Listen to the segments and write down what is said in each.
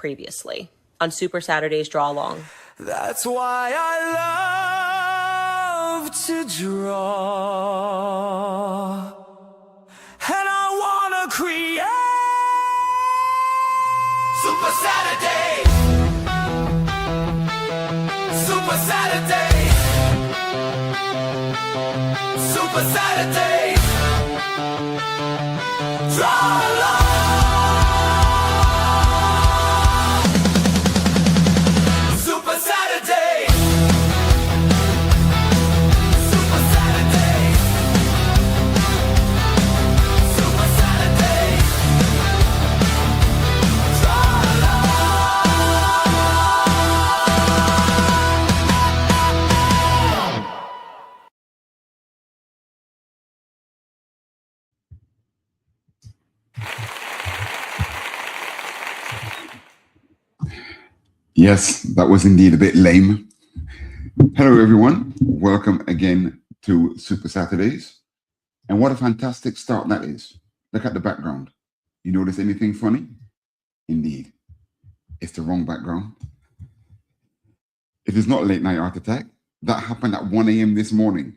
previously on Supa-Saturdays Draw-Along. That's why I love to draw, and I wanna create Supa-Saturdays, Supa-Saturdays, Supa-Saturdays, Draw-Along. Yes, that was indeed a bit lame. Hello, everyone. Welcome again to Supa-Saturdays. And what a fantastic start that is. Look at the background. You notice anything funny? Indeed. It's the wrong background. It is not Late Night Art Attack. That happened at 1 a.m. this morning.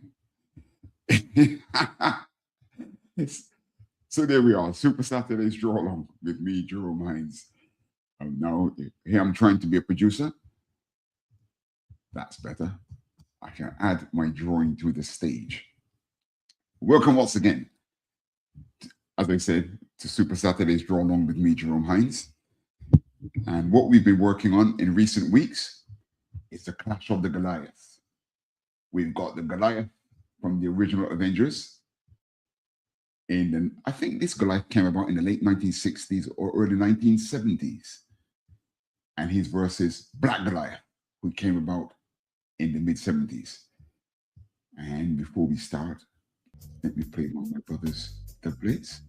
So there we are. Supa-Saturdays Draw-Along with me, Jerome Hinds. Now, here I'm trying to be a producer. That's better. I can add my drawing to the stage. Welcome once again, as I said, to Supa-Saturdays Draw-Along with me, Jerome Hinds. And what we've been working on in recent weeks is the Clash of the Goliaths. We've got the Goliath from the original Avengers. I think this Goliath came about in the late 1960s or early 1970s. And his versus Black Goliath, who came about in the mid-70s. And before we start, let me play one of my brother's doublets,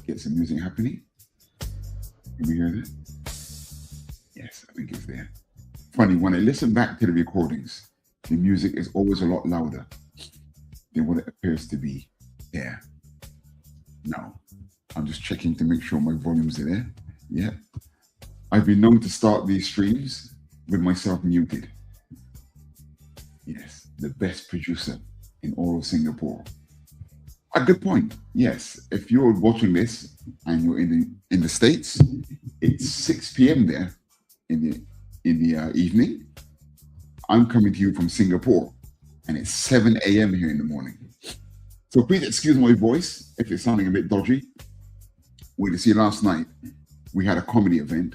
get some music happening. Can we hear that? Yes, I think it's there. Funny, when I listen back to the recordings, the music is always a lot louder than what it appears to be there. Now, I'm just checking to make sure my volumes are there. Yeah. I've been known to start these streams with myself muted. Yes, the best producer in all of Singapore. A good point. Yes, if you're watching this and you're in the States, it's 6 p.m. there in the evening. I'm coming to you from Singapore, and it's 7 a.m. here in the morning. So please excuse my voice if it's sounding a bit dodgy. Well, you see, last night we had a comedy event.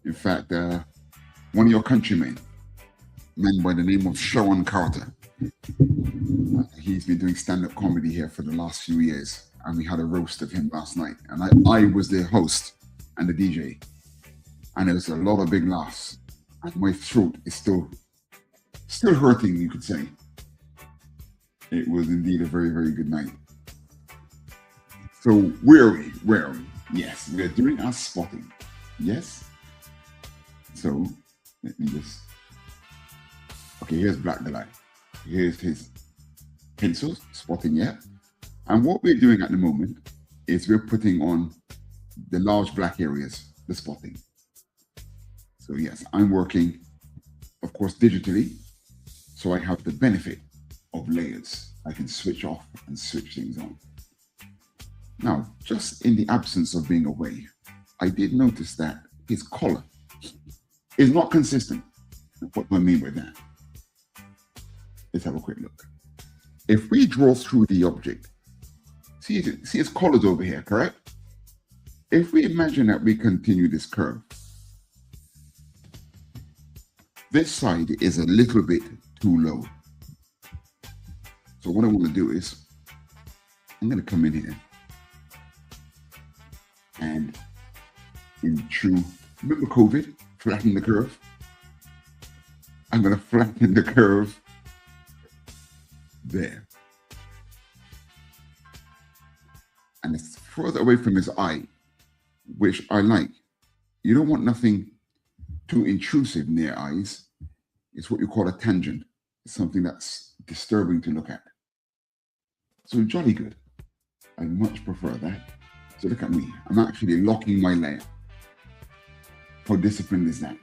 In fact, one of your countrymen, a man by the name of Sharon Carter, he's been doing stand-up comedy here for the last few years, and we had a roast of him last night. And I was the host and the DJ, and there was a lot of big laughs. And my throat is still hurting, you could say. It was indeed a very, very good night. So where are we? Yes, we're doing our spotting. Yes. So let me just, okay, here's Black Goliath. Here's his pencils, spotting, yeah. And what we're doing at the moment is we're putting on the large black areas, the spotting. So yes, I'm working, of course, digitally. So I have the benefit of layers. I can switch off and switch things on. Now, just in the absence of being away, I did notice that his color is not consistent. What do I mean by that? Let's have a quick look. If we draw through the object, see his colors over here, correct? If we imagine that we continue this curve, this side is a little bit too low. So what I want to do is, I'm going to come in here and in true, remember COVID, flatten the curve? I'm going to flatten the curve there. And it's further away from his eye, which I like. You don't want nothing too intrusive near eyes. It's what you call a tangent. It's something that's disturbing to look at. So jolly good. I much prefer that. So look at me. I'm actually locking my layer. How disciplined is that?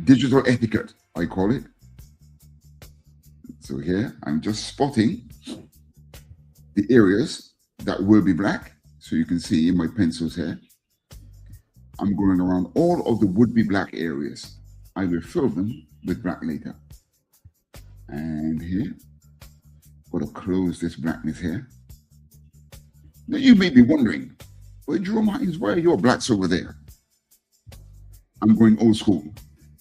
Digital etiquette, I call it. So here, I'm just spotting the areas that will be black. So you can see in my pencils here, I'm going around all of the would-be black areas. I will fill them with black later. And here, got to close this blackness here. Now you may be wondering, well, Jerome Hinds, why are your blacks over there? I'm going old school.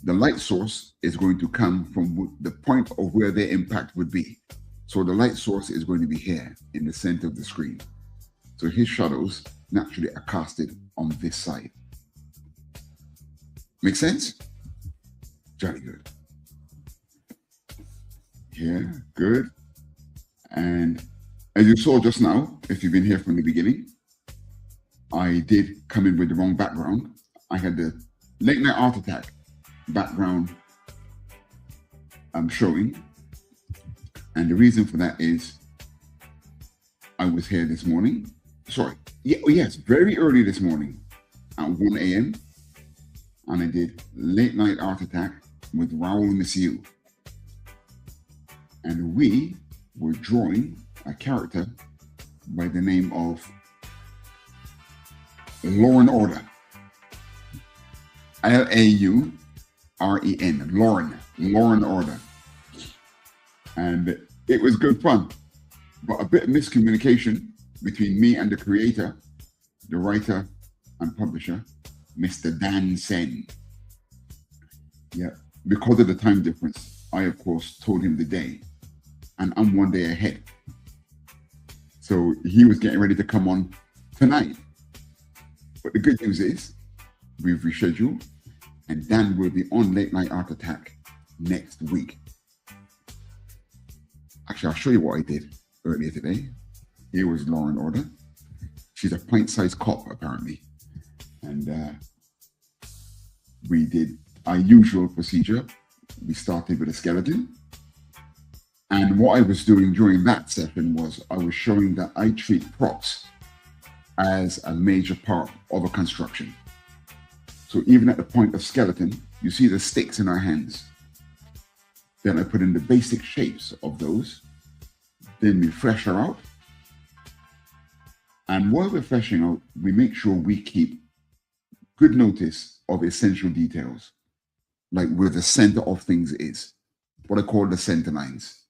The light source is going to come from the point of where their impact would be. So the light source is going to be here in the center of the screen. So his shadows naturally are casted on this side. Make sense? Jolly good. Here, good. And as you saw just now, if you've been here from the beginning, I did come in with the wrong background. I had the Late Night Art Attack background I'm showing. And the reason for that is I was here this morning. Sorry. Yes, very early this morning at 1 a.m. And I did Late Night Art Attack with Raoul Monsieur. And we were drawing a character by the name of Lauren Order. L-A-U-R-E-N, Lauren Order. And it was good fun, but a bit of miscommunication between me and the creator, the writer and publisher, Mr. Dan Sen. Yeah, because of the time difference, I of course told him the day, and I'm 1 day ahead. So he was getting ready to come on tonight. But the good news is we've rescheduled, and Dan will be on Late Night Art Attack next week. Actually, I'll show you what I did earlier today. Here was Lauren Order. She's a pint-sized cop, apparently. And we did our usual procedure. We started with a skeleton. And what I was doing during that session was I was showing that I treat props as a major part of a construction. So even at the point of skeleton, you see the sticks in our hands. Then I put in the basic shapes of those. Then we flesh her out. And while we're fleshing out, we make sure we keep good notice of essential details, like where the center of things is, what I call the center lines,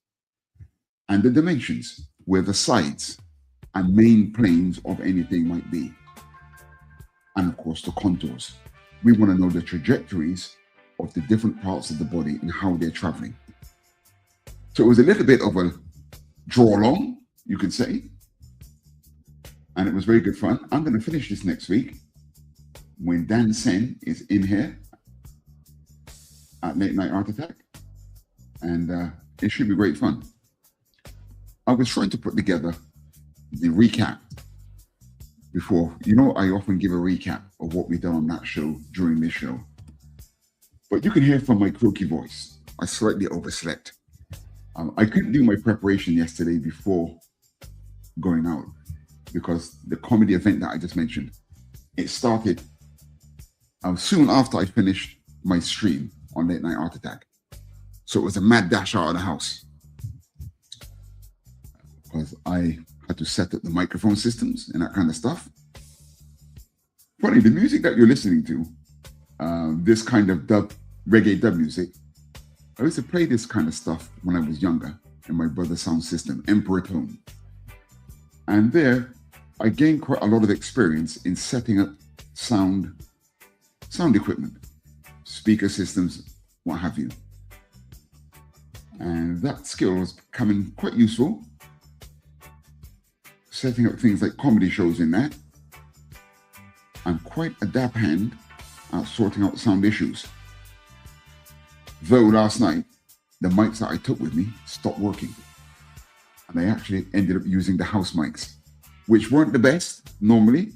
and the dimensions, where the sides and main planes of anything might be. And of course, the contours. We want to know the trajectories of the different parts of the body and how they're traveling. So it was a little bit of a draw-along, you could say. And it was very good fun. I'm going to finish this next week when Dan Sen is in here at Late Night Art Attack. And it should be great fun. I was trying to put together the recap before. You know, I often give a recap of what we've done on that show during this show. But you can hear from my croaky voice, I slightly overslept. I couldn't do my preparation yesterday before going out because the comedy event that I just mentioned, it started soon after I finished my stream on Late Night Art Attack. So it was a mad dash out of the house because I had to set up the microphone systems and that kind of stuff. Funny, the music that you're listening to, this kind of reggae dub music, I used to play this kind of stuff when I was younger in my brother's sound system, Emperor Tone. And there, I gained quite a lot of experience in setting up sound equipment, speaker systems, what have you. And that skill was becoming quite useful. Setting up things like comedy shows in that. I'm quite a dab hand at sorting out sound issues. Though last night, the mics that I took with me stopped working. And I actually ended up using the house mics, which weren't the best normally.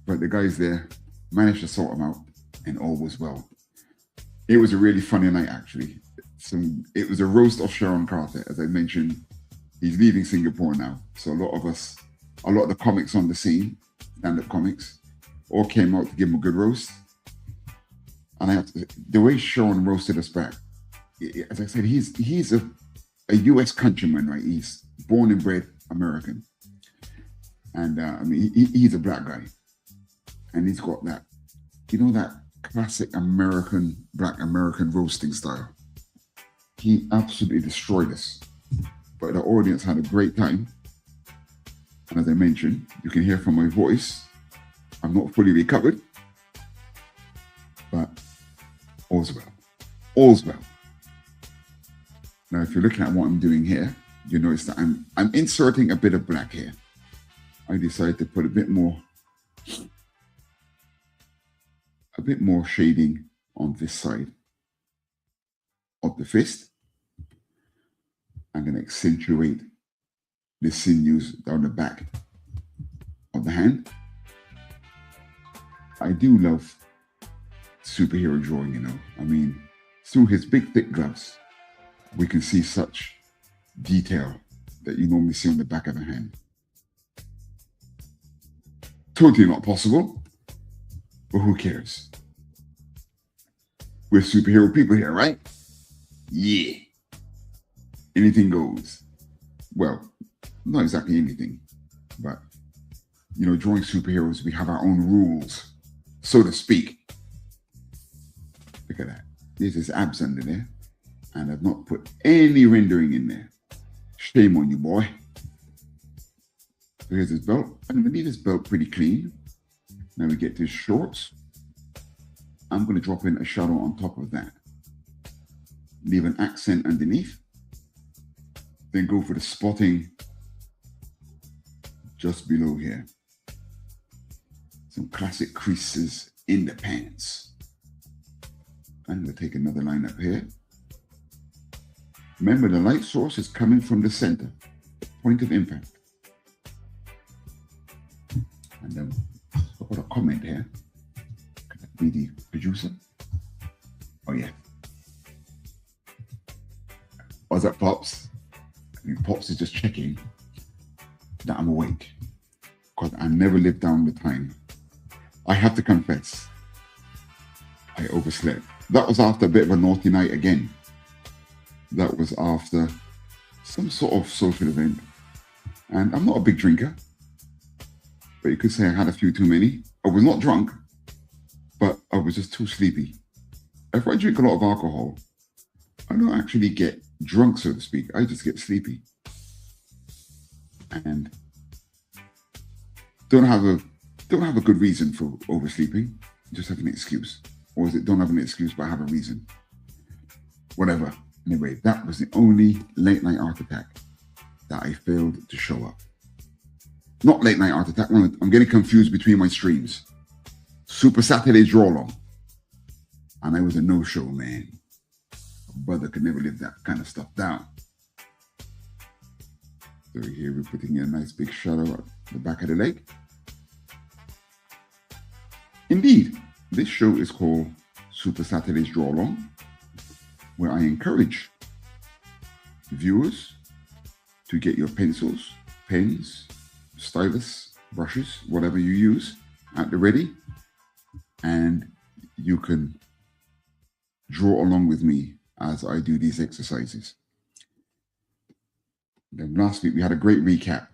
But the guys there managed to sort them out and all was well. It was a really funny night, actually. It was a roast of Sharon Carter. As I mentioned, he's leaving Singapore now. So a lot of the comics on the scene, stand-up comics, all came out to give him a good roast. And the way Sean roasted us back, as I said, he's a U.S. countryman, right? He's born and bred American. And I mean, he's a black guy. And he's got that, that classic black American roasting style. He absolutely destroyed us. But the audience had a great time. And as I mentioned, you can hear from my voice, I'm not fully recovered. But all's well. All's well. Now, if you're looking at what I'm doing here, you notice that I'm inserting a bit of black here. I decided to put a bit more shading on this side of the fist. I'm going to accentuate the sinews down the back of the hand. I do love superhero drawing, I mean, through his big, thick gloves, we can see such detail that you normally see on the back of the hand. Totally not possible, but who cares? We're superhero people here, right? Yeah. Anything goes. Well, not exactly anything, but, drawing superheroes, we have our own rules, so to speak. Look at that. There's his abs under there, and I've not put any rendering in there. Shame on you, boy. So here's his belt. I'm going to leave his belt pretty clean. Now we get to his shorts. I'm going to drop in a shadow on top of that. Leave an accent underneath. Then go for the spotting just below here. Some classic creases in the pants. I'm going to take another line up here. Remember, the light source is coming from the center, the point of impact. And then I've got a comment here. Could that be the producer? Oh, yeah. What's up, Pops? I mean, Pops is just checking that I'm awake, because I never lived down the time. I have to confess, I overslept. That was after a bit of a naughty night again. That was after some sort of social event. And I'm not a big drinker, but you could say I had a few too many. I was not drunk, but I was just too sleepy. If I drink a lot of alcohol, I don't actually get drunk, so to speak. I just get sleepy. And don't have a good reason for oversleeping. Just have an excuse. Or is it don't have an excuse but have a reason? Whatever. Anyway, that was the only late night art attack that I failed to show up. Not late night art attack. I'm getting confused between my streams. Supa-Saturdays Draw-Along. And I was a no-show, man. A brother could never live that kind of stuff down. So here we're putting in a nice big shadow at the back of the leg. Indeed, this show is called Supa-Saturdays Draw-Along, where I encourage viewers to get your pencils, pens, stylus, brushes, whatever you use at the ready, and you can draw along with me as I do these exercises. Then last week we had a great recap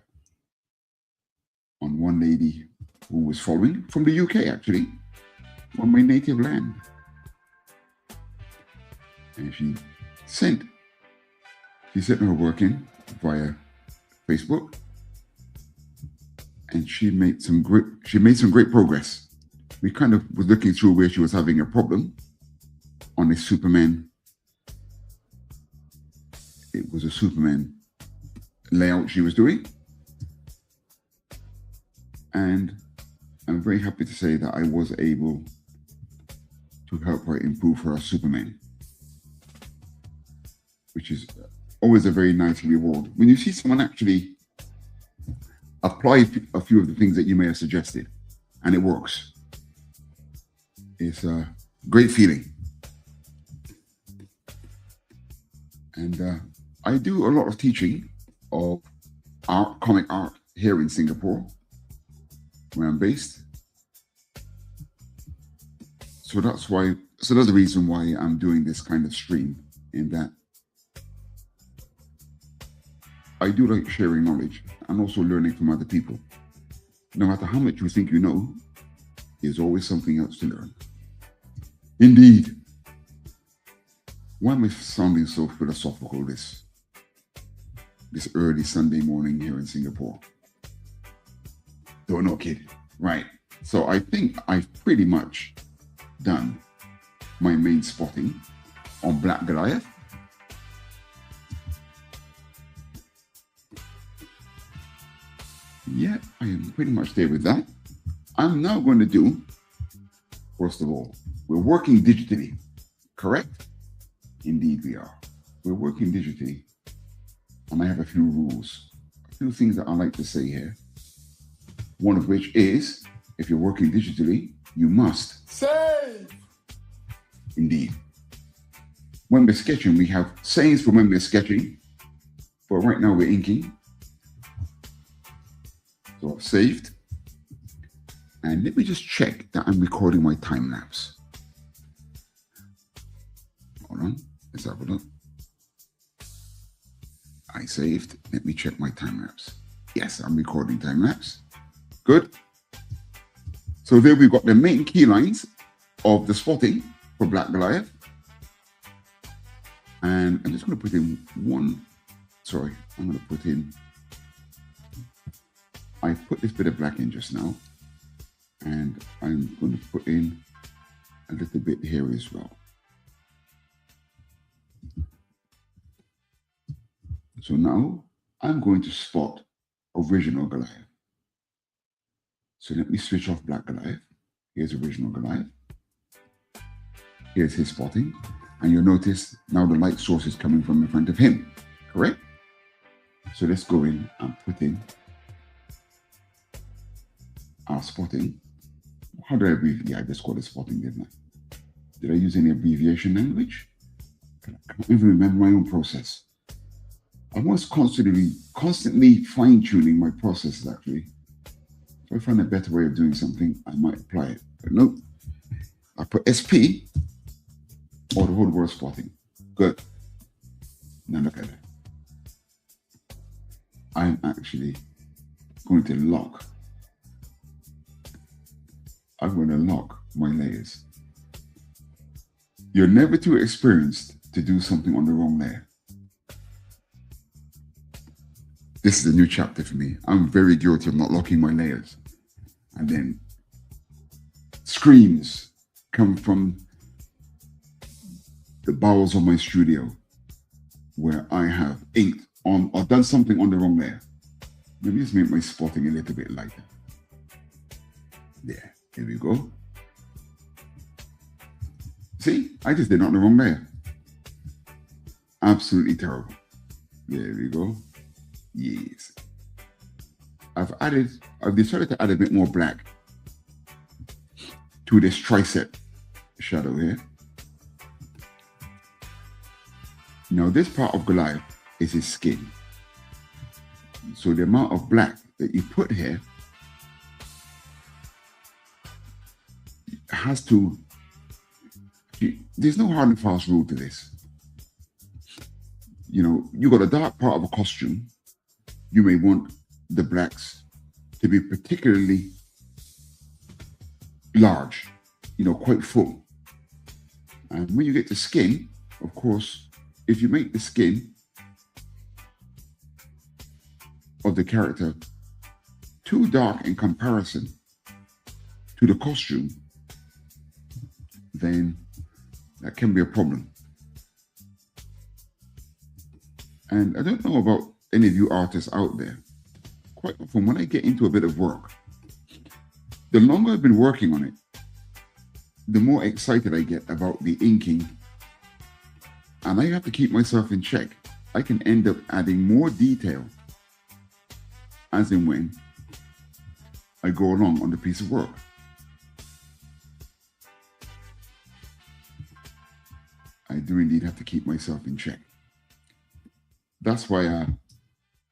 on one lady who was following from the UK, actually, from my native land. And she sent her work in via Facebook, and she made some great progress. We kind of was looking through where she was having a problem on a Superman. It was a Superman layout she was doing, and I'm very happy to say that I was able to help her improve her Superman, which is always a very nice reward when you see someone actually apply a few of the things that you may have suggested and it works. It's a great feeling. And I do a lot of teaching of art, comic art, here in Singapore, where I'm based. So that's the reason why I'm doing this kind of stream, in that I do like sharing knowledge and also learning from other people. No matter how much you think you know, there's always something else to learn. Indeed. Why am I sounding so philosophical this early Sunday morning here in Singapore? Don't know, kid. Right. So I think I've pretty much done my main spotting on Black Goliath. Yeah, I am pretty much there with that. I'm now going to do, first of all, we're working digitally, correct? Indeed we are. We're working digitally, and I have a few rules, a few things that I like to say here. One of which is, if you're working digitally, you must Save. Indeed. When we're sketching, we have sayings for when we're sketching, but right now we're inking. So I've saved. And let me just check that I'm recording my time lapse. Hold on, let's have a look. I saved. Let me check my time lapse. Yes, I'm recording time lapse. Good. So there we've got the main key lines of the spotting for Black Goliath. And I'm just going to put in I put this bit of black in just now, and I'm going to put in a little bit here as well. So now I'm going to spot original Goliath. So let me switch off Black Goliath. Here's original Goliath. Here's his spotting. And you'll notice now the light source is coming from in front of him, correct? So let's go in and put in our spotting. How do I abbreviate? Yeah, I just called it spotting, didn't I? Did I use any abbreviation language? I can't even remember my own process. I was constantly fine-tuning my processes, actually. If I find a better way of doing something, I might apply it. But nope. I put SP or the whole word spotting. Good. Now look at that. I'm actually going to lock. I'm going to lock my layers. You're never too experienced to do something on the wrong layer. This is a new chapter for me. I'm very guilty of not locking my layers. And then screams come from the bowels of my studio where I have inked on or done something on the wrong layer. Let me just make my spotting a little bit lighter. There, here we go. See, I just did it on the wrong layer. Absolutely terrible. There we go. Yes. I've decided to add a bit more black to this tricep shadow here. Now this part of Goliath is his skin. So the amount of black that you put here has to, there's no hard and fast rule to this. You know, you got a dark part of a costume, you may want the blacks to be particularly large, you know, quite full. And when you get to skin, of course, if you make the skin of the character too dark in comparison to the costume, then that can be a problem. And I don't know about any of you artists out there. Quite often when I get into a bit of work, the longer I've been working on it, the more excited I get about the inking. And I have to keep myself in check. I can end up adding more detail as in when I go along on the piece of work. I do indeed have to keep myself in check. That's why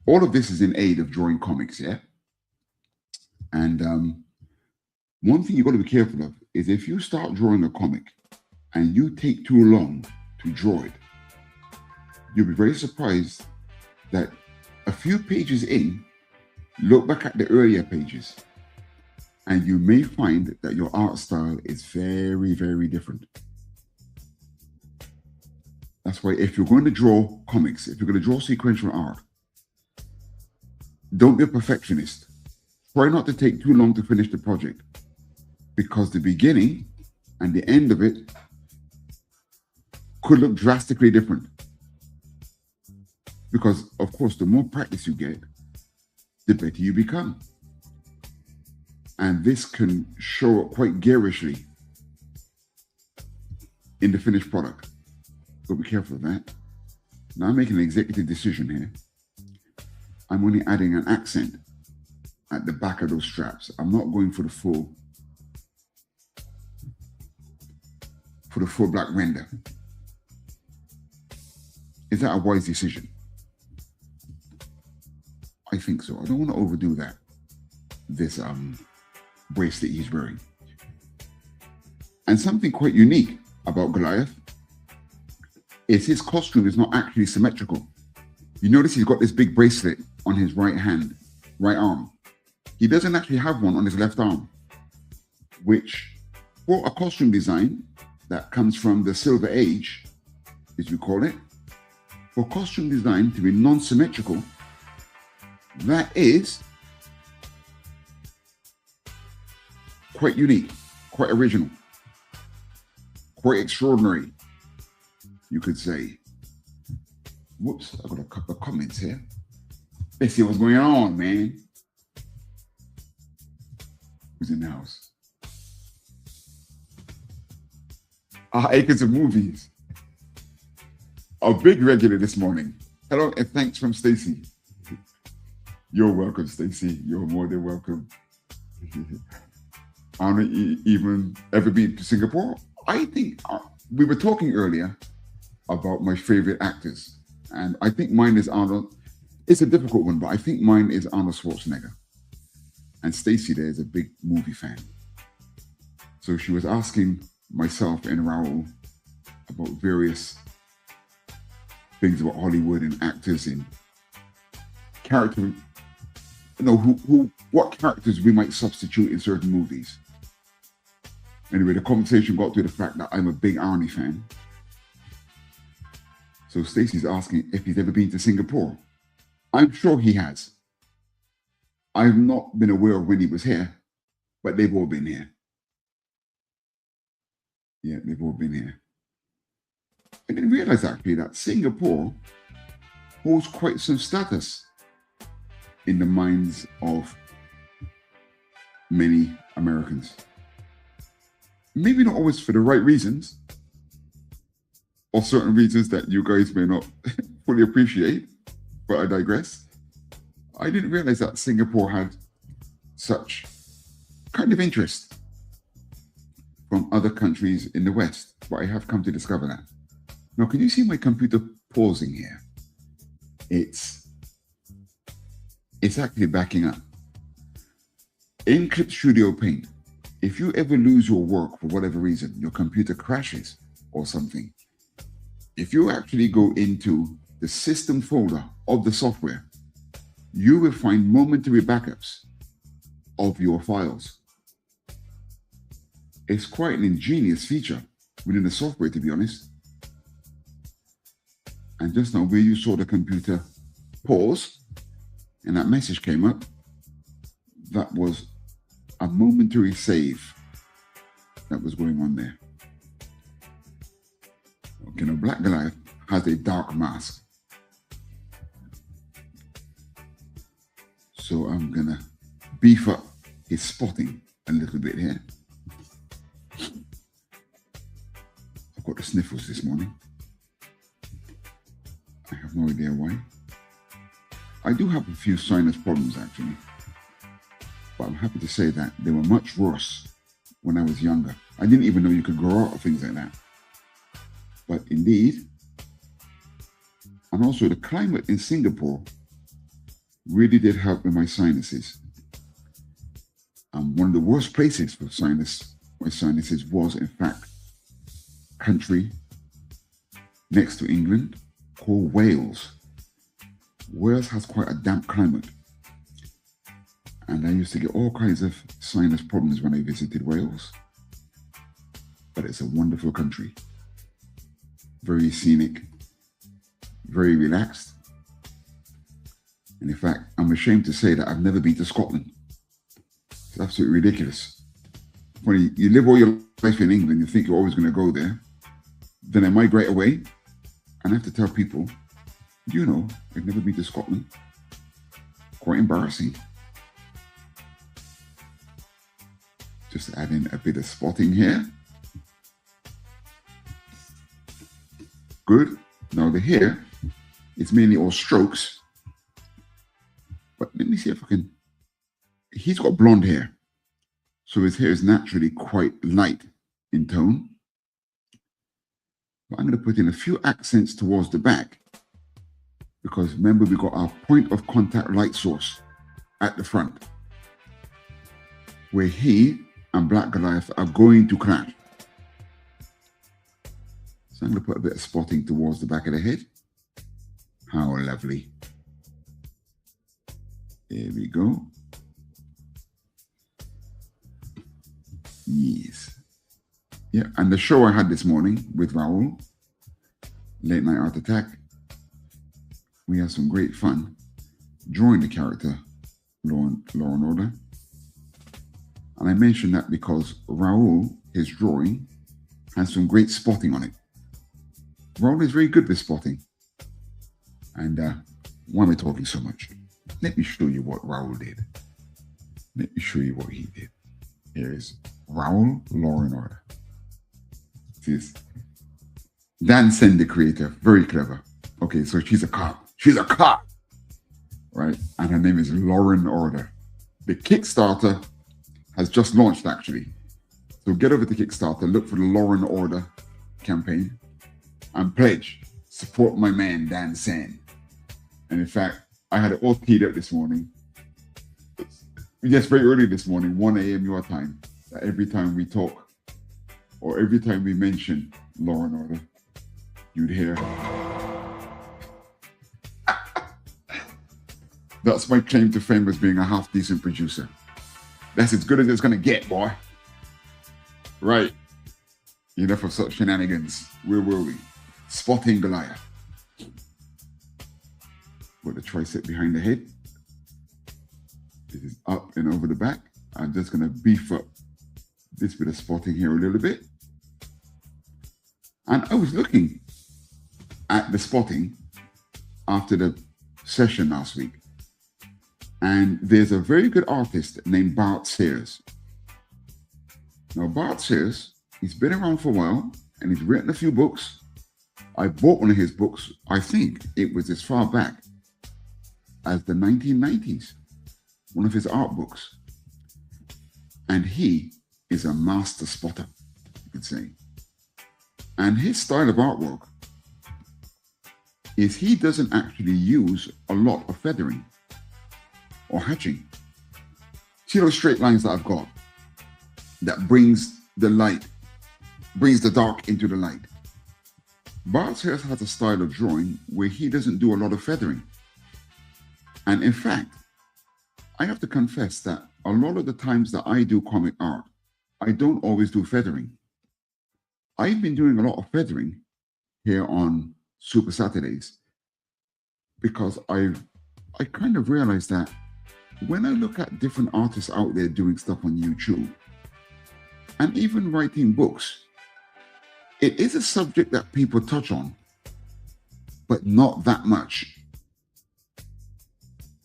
all of this is in aid of drawing comics, yeah? And One thing you've got to be careful of is if you start drawing a comic and you take too long to draw it, you'll be very surprised that a few pages in, look back at the earlier pages, and you may find that your art style is very, very different. That's why if you're going to draw comics, if you're going to draw sequential art, don't be a perfectionist. Try not to take too long to finish the project, because the beginning and the end of it could look drastically different. Because, of course, the more practice you get, the better you become. And this can show up quite garishly in the finished product. So be careful of that. Now I'm making an executive decision here. I'm only adding an accent at the back of those straps. I'm not going for the full black render. Is that a wise decision? I think so. I don't want to overdo that. This bracelet he's wearing. And something quite unique about Goliath is his costume is not actually symmetrical. You notice he's got this big bracelet on his right arm. He doesn't actually have one on his left arm, which for a costume design that comes from the Silver Age, as we call it, for costume design to be non-symmetrical, that is quite unique, quite original, quite extraordinary, you could say. Whoops, I've got a couple of comments here. Let's see what's going on, man. Who's in the house? Acres of Movies. A big regular this morning. Hello and thanks from Stacy. You're welcome, Stacy. You're more than welcome. I don't even ever been to Singapore. I think we were talking earlier about my favorite actors, and I think mine is Arnold. It's a difficult one, but I think mine is Arnold Schwarzenegger. And Stacy there is a big movie fan. So she was asking myself and Raul about various things about Hollywood and actors and character, you know, what characters we might substitute in certain movies. Anyway, the conversation got to the fact that I'm a big Arnie fan. So Stacey's asking if he's ever been to Singapore. I'm sure he has. I've not been aware of when he was here, but they've all been here. Yeah, they've all been here. I didn't realize actually that Singapore holds quite some status in the minds of many Americans. Maybe not always for the right reasons, or certain reasons that you guys may not fully appreciate, but I digress. I didn't realize that Singapore had such kind of interest from other countries in the West, but I have come to discover that. Now, can you see my computer pausing here? It's actually backing up. In Clip Studio Paint, if you ever lose your work for whatever reason, your computer crashes or something, if you actually go into the system folder of the software, you will find momentary backups of your files. It's quite an ingenious feature within the software, to be honest. And just now where you saw the computer pause and that message came up, that was a momentary save that was going on there. Okay, now Black Goliath has a dark mask. So I'm gonna beef up his spotting a little bit here. I've got the sniffles this morning. I have no idea why. I do have a few sinus problems actually, but I'm happy to say that they were much worse when I was younger. I didn't even know you could grow out of things like that. But indeed, and also the climate in Singapore really did help with my sinuses. One of the worst places for my sinuses was, in fact, country next to England called Wales. Wales has quite a damp climate. And I used to get all kinds of sinus problems when I visited Wales. But it's a wonderful country. Very scenic, very relaxed. And in fact, I'm ashamed to say that I've never been to Scotland. It's absolutely ridiculous. When you live all your life in England, you think you're always going to go there. Then I migrate away, and I have to tell people, you know, I've never been to Scotland. Quite embarrassing. Just add in a bit of spotting here. Good. Now the hair is mainly all strokes. But let me see if I can. He's got blonde hair. So his hair is naturally quite light in tone. But I'm going to put in a few accents towards the back. Because remember, we got our point of contact light source at the front, where he and Black Goliath are going to clash. So I'm going to put a bit of spotting towards the back of the head. How lovely. There we go. Yes. Yeah, and the show I had this morning with Raoul, Late Night Art Attack, we had some great fun drawing the character Law and Order. And I mentioned that because Raoul, his drawing, has some great spotting on it. Raoul is very good with spotting. And why am I talking so much? Let me show you what Raoul did. Let me show you what he did. Here is Raoul, Law and Order. This Dan Sen, the creator, very clever. Okay, so she's a cop. She's a cop, right? And her name is Lauren Order. The Kickstarter has just launched, actually. So get over to Kickstarter, look for the Lauren Order campaign, and pledge. Support my man, Dan Sen. And in fact, I had it all teed up this morning. Yes, very early this morning, 1 a.m. your time. That every time we talk, or every time we mention Lauren Order, you'd hear. That's my claim to fame as being a half-decent producer. That's as good as it's going to get, boy. Right. Enough of such shenanigans. Where were we? Spotting Goliath. Put the tricep behind the head. This is up and over the back. I'm just going to beef up this bit of spotting here a little bit. And I was looking at the spotting after the session last week. And there's a very good artist named Bart Sears. Now, Bart Sears, he's been around for a while and he's written a few books. I bought one of his books. I think it was as far back as the 1990s, one of his art books. And he is a master spotter, you could say. And his style of artwork is he doesn't actually use a lot of feathering or hatching. See those straight lines that I've got that brings the light, brings the dark into the light. Bart Sears has a style of drawing where he doesn't do a lot of feathering. And in fact, I have to confess that a lot of the times that I do comic art, I don't always do feathering. I've been doing a lot of feathering here on Supa-Saturdays because I kind of realized that when I look at different artists out there doing stuff on YouTube and even writing books, it is a subject that people touch on, but not that much.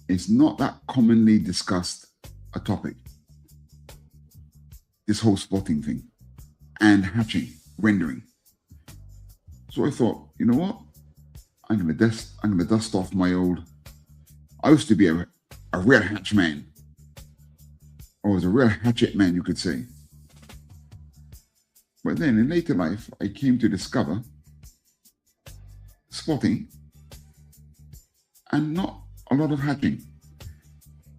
It's not that commonly discussed a topic. This whole spotting thing and hatching, rendering. So I thought, you know what? I'm gonna dust off my old. I used to be a real hatch man. I was a real hatchet man, you could say. But then in later life, I came to discover spotting and not a lot of hatching.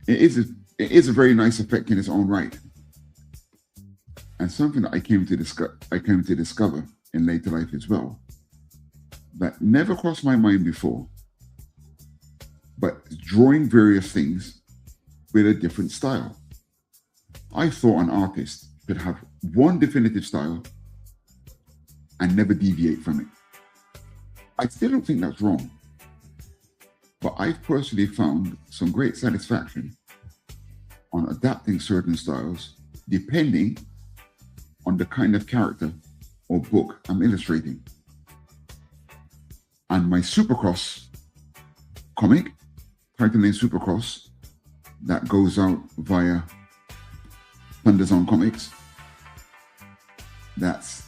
It is it is a very nice effect in its own right. And something that I came to discover in later life as well, that never crossed my mind before, but drawing various things with a different style. I thought an artist could have one definitive style and never deviate from it. I still don't think that's wrong, but I've personally found some great satisfaction on adapting certain styles depending on the kind of character or book I'm illustrating. And my Supercross comic, title name Supercross, that goes out via Thunderzone Comics, that's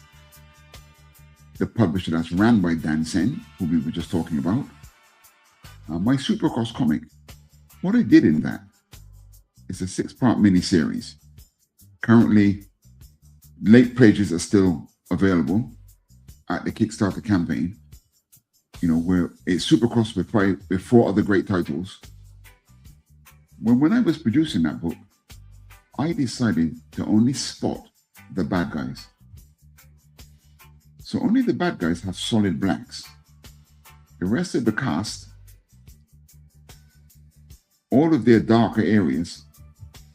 the publisher that's ran by Dan Sen, who we were just talking about. My Supercross comic, what I did in that is a 6-part mini-series. Currently, late pages are still available at the Kickstarter campaign, where it's Supercross with 4 other great titles. When I was producing that book, I decided to only spot the bad guys. So only the bad guys have solid blacks. The rest of the cast, all of their darker areas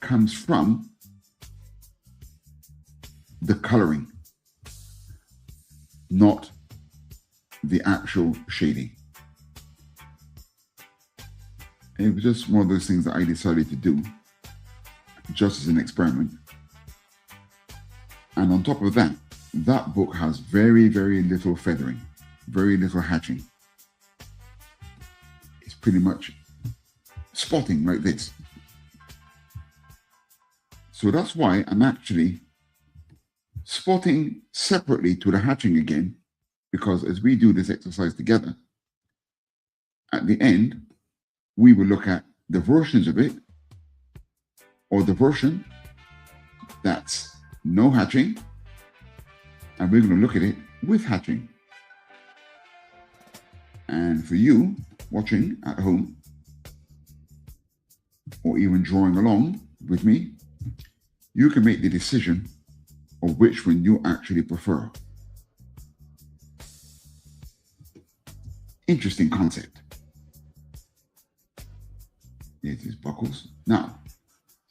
comes from the coloring, not the actual shading. And it was just one of those things that I decided to do just as an experiment. And on top of that, that book has very, very little feathering, very little hatching. It's pretty much spotting like this. So that's why I'm actually spotting separately to the hatching again, because as we do this exercise together, at the end, we will look at the versions of it, or the version that's no hatching, and we're going to look at it with hatching. And for you watching at home, or even drawing along with me, you can make the decision of which one you actually prefer. Interesting concept. Here's his buckles. Now,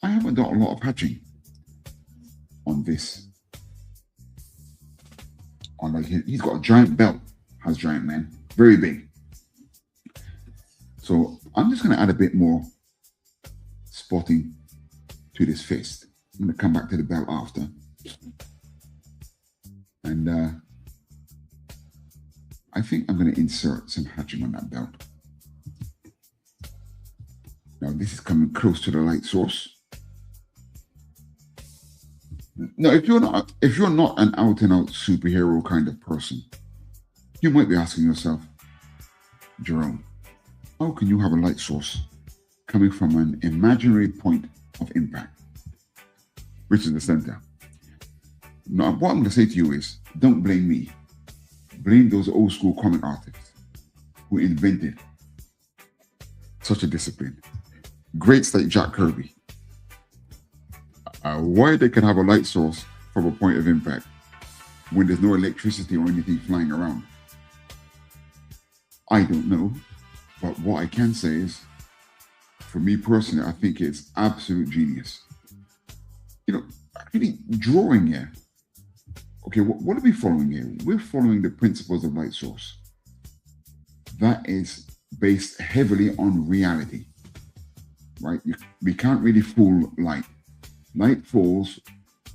I haven't done a lot of hatching on this. He's got a giant belt, has Giant Man, very big. So I'm just going to add a bit more spotting to this fist. I'm going to come back to the belt after. And I think I'm going to insert some hatching on that belt. Now this is coming close to the light source. Now, if you're not an out-and-out superhero kind of person, you might be asking yourself, Jerome, how can you have a light source coming from an imaginary point of impact, which is the center? Now, what I'm going to say to you is, don't blame me. Blame those old school comic artists who invented such a discipline. Greats like Jack Kirby. Why they can have a light source from a point of impact when there's no electricity or anything flying around, I don't know. But what I can say is, for me personally, I think it's absolute genius. Actually drawing here. Okay, what are we following here? We're following the principles of light source. That is based heavily on reality, right? We can't really fool light. Light falls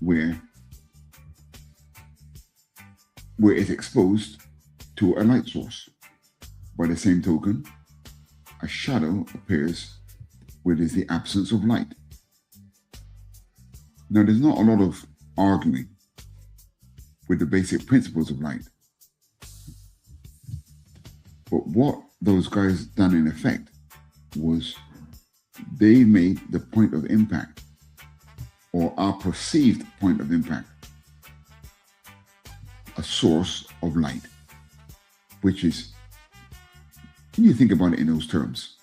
where it's exposed to a light source. By the same token, a shadow appears where there's the absence of light. Now, there's not a lot of arguing with the basic principles of light. But what those guys done in effect was they made the point of impact, or our perceived point of impact, a source of light, which is, when you think about it in those terms,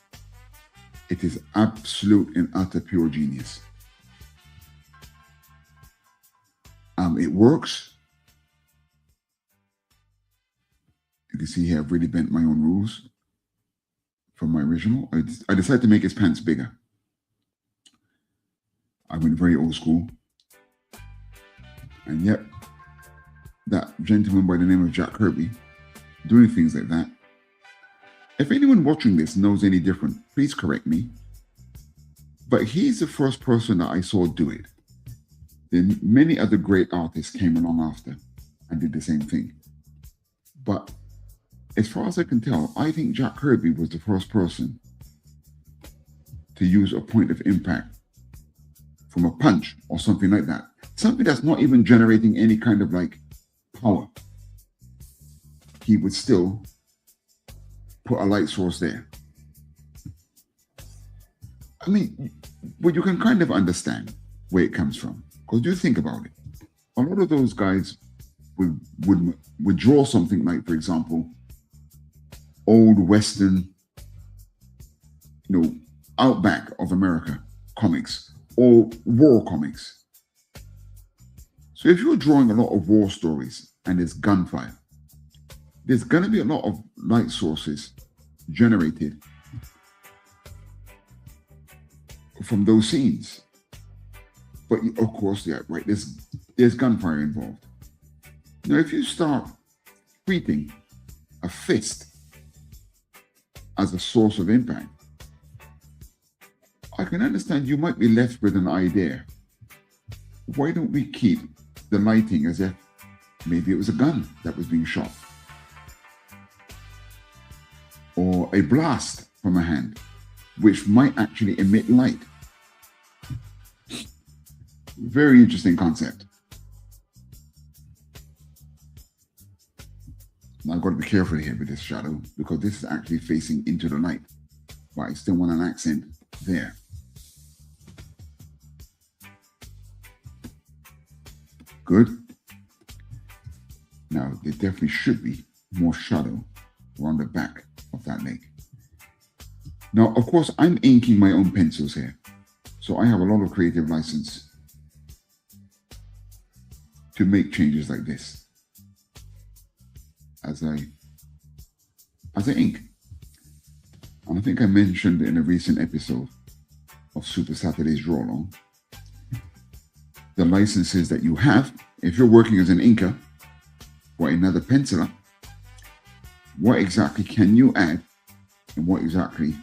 It is absolute and utter pure genius. It works. You can see here I've really bent my own rules from my original. I decided to make his pants bigger. I went very old school. And yep, that gentleman by the name of Jack Kirby doing things like that. If anyone watching this knows any different, please correct me. But he's the first person that I saw do it. Then many other great artists came along after and did the same thing. But as far as I can tell, I think Jack Kirby was the first person to use a point of impact from a punch or something like that. Something that's not even generating any kind of like power. He would still put a light source there. I mean, but you can kind of understand where it comes from. Because do think about it. A lot of those guys would draw something like, for example, old Western, outback of America comics or war comics. So if you're drawing a lot of war stories and there's gunfire, there's going to be a lot of light sources generated from those scenes. But of course, yeah, right, there's gunfire involved. Now, if you start treating a fist as a source of impact, I can understand you might be left with an idea. Why don't we keep the lighting as if maybe it was a gun that was being shot? Or a blast from a hand, which might actually emit light. Very interesting concept. Now I've got to be careful here with this shadow because this is actually facing into the light, but I still want an accent there. Good. Now there definitely should be more shadow around the back of that leg. Now, of course, I'm inking my own pencils here, so I have a lot of creative license to make changes like this as I ink. And I think I mentioned in a recent episode of Supa-Saturdays Draw-Along the licenses that you have if you're working as an inker or another penciler. What exactly can you add and what exactly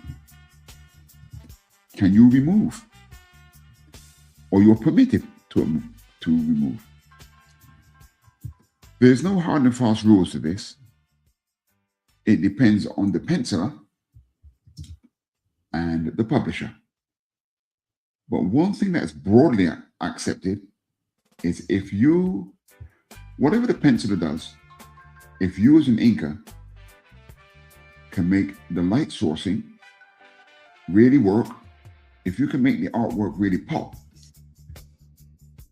can you remove or you're permitted to remove? There's no hard and fast rules to this. It depends on the penciler and the publisher. But one thing that's broadly accepted is if you, whatever the penciler does, if you as an inker can make the light sourcing really work, if you can make the artwork really pop,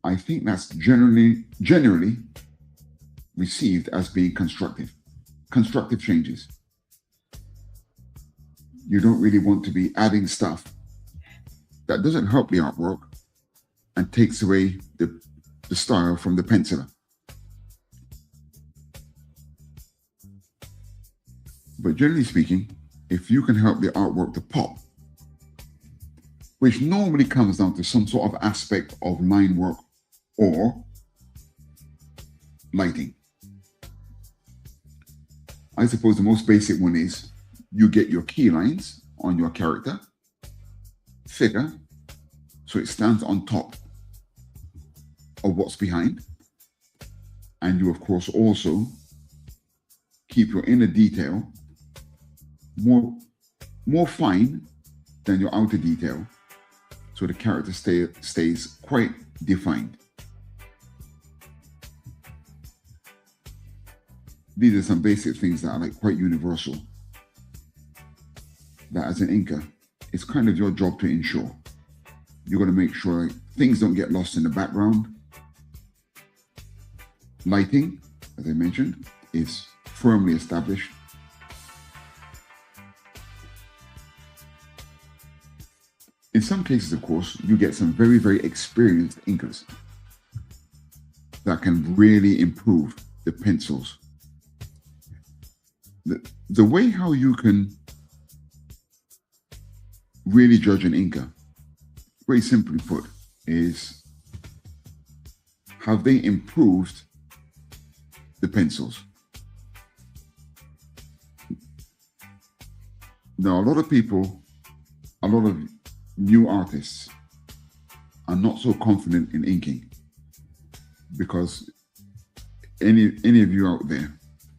I think that's generally received as being constructive changes. You don't really want to be adding stuff that doesn't help the artwork and takes away the style from the penciler. But generally speaking, if you can help the artwork to pop, which normally comes down to some sort of aspect of line work or lighting. I suppose the most basic one is you get your key lines on your character figure so it stands on top of what's behind. And you, of course, also keep your inner detail more fine than your outer detail, so the character stays quite defined. These are some basic things that are like quite universal, that as an inker, it's kind of your job to ensure. You're going to make sure like, things don't get lost in the background. Lighting, as I mentioned, is firmly established. in some cases, of course, you get some very, very experienced inkers that can really improve the pencils. The way how you can really judge an inker, very simply put, is have they improved the pencils? Now, a lot of people, a lot of new artists are not so confident in inking because any of you out there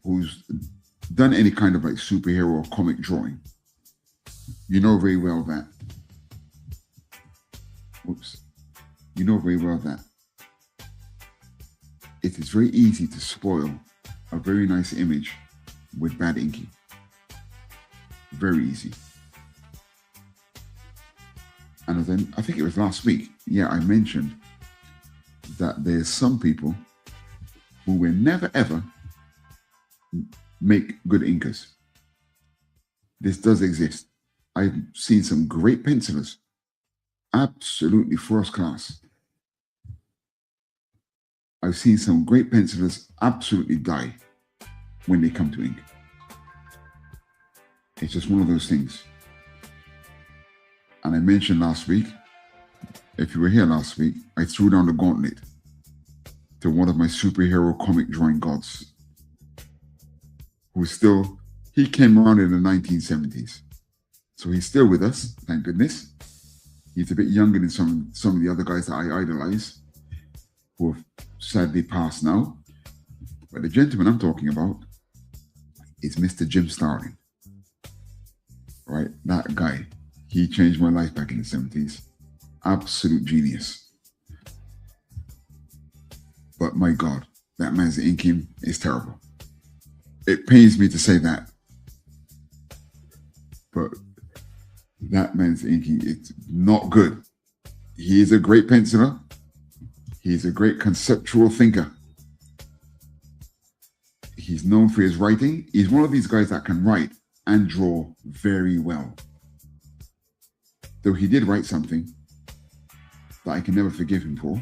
who's done any kind of like superhero or comic drawing, you know very well that, you know very well that it is very easy to spoil a very nice image with bad inking. Very easy. And then I think it was last week, I mentioned that there's some people who will never ever make good inkers. This does exist. I've seen some great pencilers, absolutely first class. I've seen some great pencilers absolutely die when they come to ink. It's just one of those things. And I mentioned last week, if you were here last week, I threw down the gauntlet to one of my superhero comic drawing gods, he came around in the 1970s. So he's still with us, thank goodness. He's a bit younger than some of the other guys that I idolize, who have sadly passed now. But the gentleman I'm talking about is Mr. Jim Starlin. Right, that guy, he changed my life back in the 70s. Absolute genius. But my God, that man's inking is terrible. It pains me to say that. But that man's inking is not good. He is a great penciler. He's a great conceptual thinker. He's known for his writing. He's one of these guys that can write and draw very well. Though he did write something that I can never forgive him for.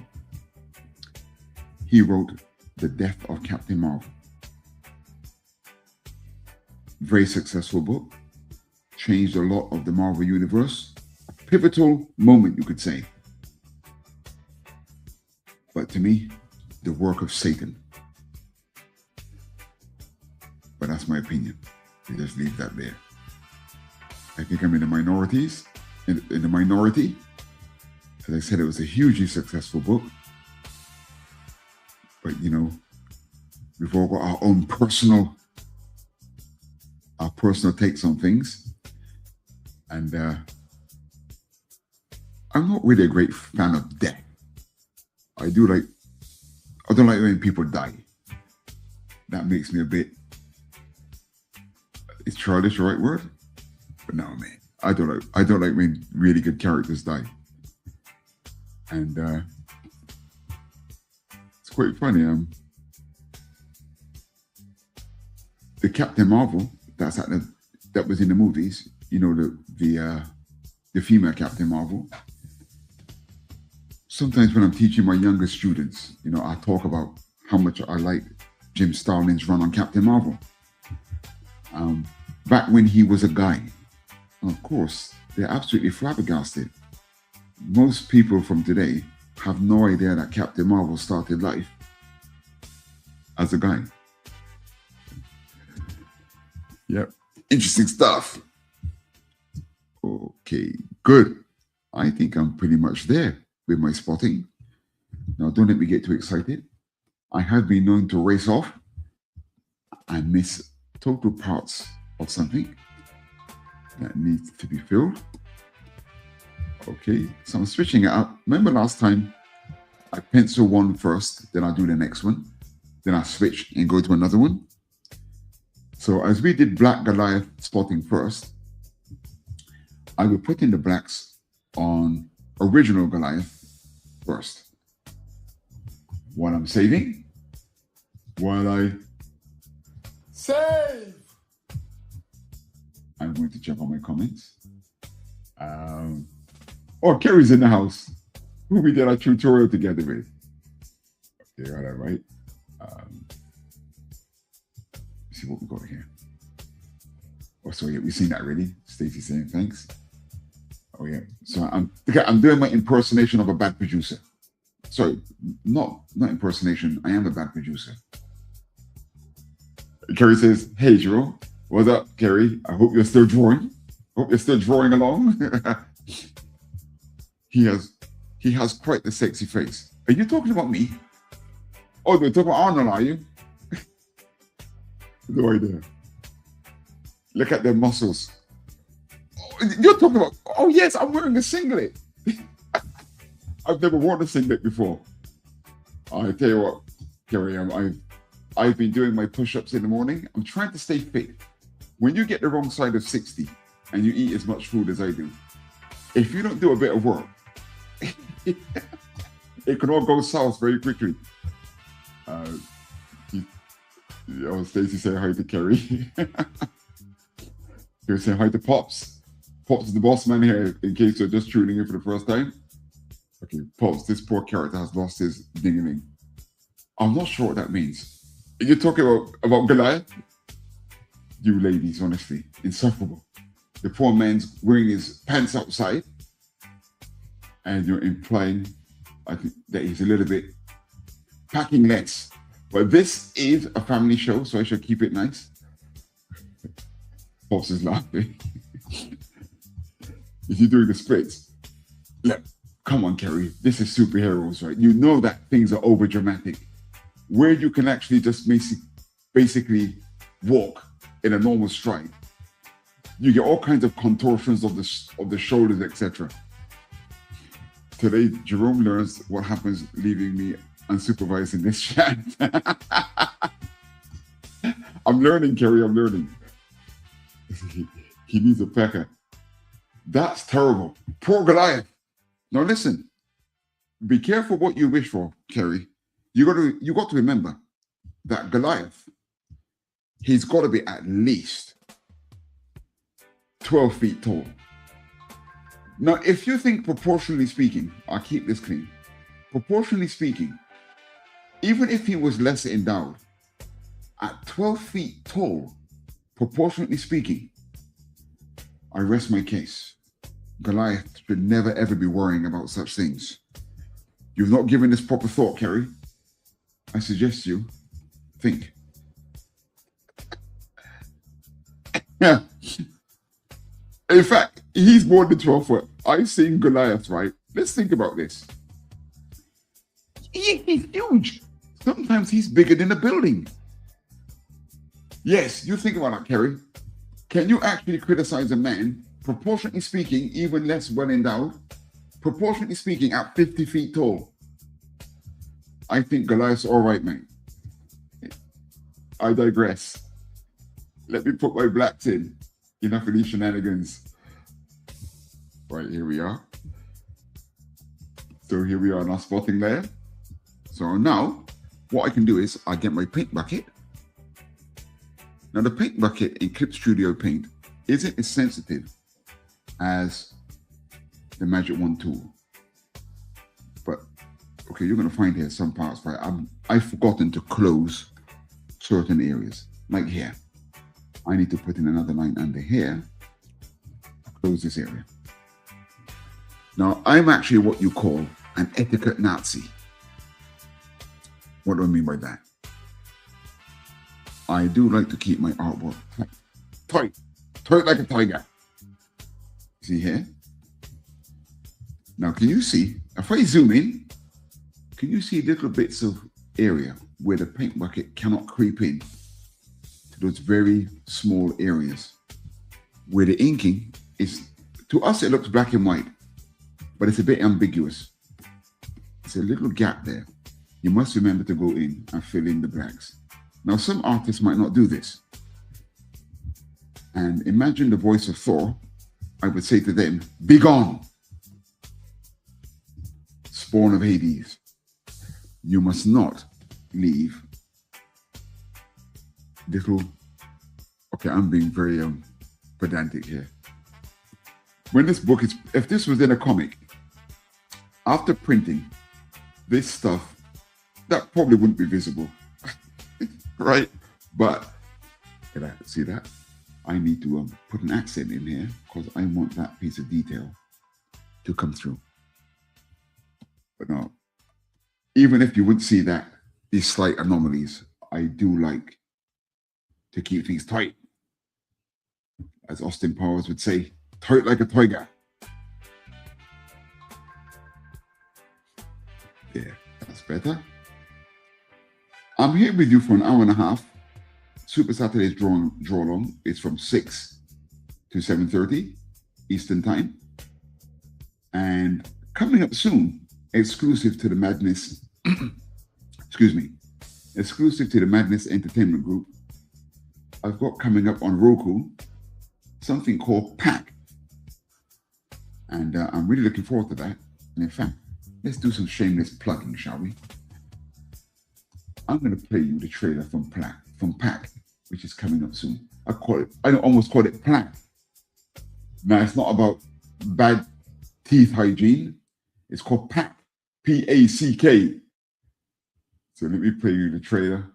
He wrote The Death of Captain Marvel. Very successful book. Changed a lot of the Marvel Universe. A pivotal moment, you could say. But to me, the work of Satan. But that's my opinion. We just leave that there. I think I'm in the minorities. In the minority. As I said, it was a hugely successful book. But you know, we've all got our own personal takes on things. And I'm not really a great fan of death. I don't like when people die. That makes me a bit, is childish the right word? But no, man, I don't like when really good characters die. And it's quite funny. The Captain Marvel that was in the movies, you know, the female Captain Marvel. Sometimes when I'm teaching my younger students, you know, I talk about how much I like Jim Starlin's run on Captain Marvel. Back when he was a guy. And of course, they're absolutely flabbergasted. Most people from today have no idea that Captain Marvel started life as a guy. Yep. Interesting stuff. Okay, good. I think I'm pretty much there with my spotting. Now, don't let me get too excited. I have been known to race off and miss total parts of something that needs to be filled. Okay, so I'm switching it up. Remember last time I pencil one first, then I do the next one, then I switch and go to another one. So as we did Black Goliath spotting first, I will put in the blacks on original Goliath first. While I'm saving, while I save, I'm going to check on my comments. Oh, Kerry's in the house. Who we did our tutorial together with. Okay, got that right. Let's see what we got here. Oh, so yeah, we've seen that already. Stacey saying thanks. Oh yeah. So I'm doing my impersonation of a bad producer. Sorry, not impersonation. I am a bad producer. Kerry says, "Hey, Jerome, what's up, Kerry? I hope you're still drawing. Hope you're still drawing along." He has quite the sexy face. Are you talking about me? Oh, you're talking about Arnold, are you? No idea. Look at their muscles. Oh, you're talking about, oh yes, I'm wearing a singlet. I've never worn a singlet before. I tell you what, Kerry, I've been doing my push-ups in the morning. I'm trying to stay fit. When you get the wrong side of 60 and you eat as much food as I do, if you don't do a bit of work, it can all go south very quickly. Stacey saying hi to Kerry. You're saying hi to Pops. Pops is the boss man here, in case you're just tuning in for the first time. Okay, Pops, this poor character has lost his ding-a-ling. I'm not sure what that means. You're talking about Goliath? You ladies, honestly, insufferable. The poor man's wearing his pants outside, and you're implying, I think, that he's a little bit packing less. But this is a family show, so I should keep it nice. Pops is laughing. Is he doing the splits? Look, come on, Kerry. This is superheroes, right? You know that things are over dramatic. Where you can actually just basically walk in a normal stride. You get all kinds of contortions of the shoulders, etc. Today, Jerome learns what happens leaving me unsupervised in this chat. I'm learning, Kerry, I'm learning. He needs a pecker. That's terrible. Poor Goliath. Now listen, be careful what you wish for, Kerry. You got to remember that Goliath, he's got to be at least 12 feet tall. Now, if you think proportionally speaking, I'll keep this clean. Proportionally speaking, even if he was less endowed, at 12 feet tall, proportionately speaking, I rest my case. Goliath should never ever be worrying about such things. You've not given this proper thought, Kerry. I suggest you think. Yeah. In fact, he's more than 12 foot. I've seen Goliath, right? Let's think about this. He's huge. Sometimes he's bigger than a building. Yes, you think about that, Kerry. Can you actually criticize a man, proportionately speaking, even less well endowed, proportionately speaking, at 50 feet tall? I think Goliath's all right, man. I digress. Let me put my blacks in. Enough of these shenanigans. Right, here we are. So here we are in our spotting layer. So now, what I can do is I get my paint bucket. Now the paint bucket in Clip Studio Paint isn't as sensitive as the Magic Wand tool. But, okay, you're gonna find here some parts, right? I've forgotten to close certain areas, like here. I need to put in another line under here to close this area. Now, I'm actually what you call an etiquette Nazi. What do I mean by that? I do like to keep my artwork tight like a tiger. See here? Now, can you see, if I zoom in, can you see little bits of area where the paint bucket cannot creep in to those very small areas where the inking is, to us it looks black and white, but it's a bit ambiguous. It's a little gap there. You must remember to go in and fill in the blacks. Now, some artists might not do this. And imagine the voice of Thor. I would say to them, be gone, spawn of Hades. You must not leave little, okay, I'm being very pedantic here. When this book is, if this was in a comic, after printing this stuff, that probably wouldn't be visible, right? But can I see that? I need to put an accent in here because I want that piece of detail to come through. But no, even if you wouldn't see that, these slight anomalies, I do like to keep things tight. As Austin Powers would say, tight like a tiger. Yeah, that's better. I'm here with you for an hour and a half. Supa-Saturdays Draw-Along is from 6 to 7:30 Eastern Time. And coming up soon, exclusive to the Madness, excuse me, exclusive to the Madness Entertainment Group, I've got coming up on Roku something called Pack. And I'm really looking forward to that. And in fact, let's do some shameless plugging, shall we? I'm going to play you the trailer from Pack, which is coming up soon. I almost call it Plaque. Now, it's not about bad teeth hygiene. It's called Pack, P-A-C-K. So let me play you the trailer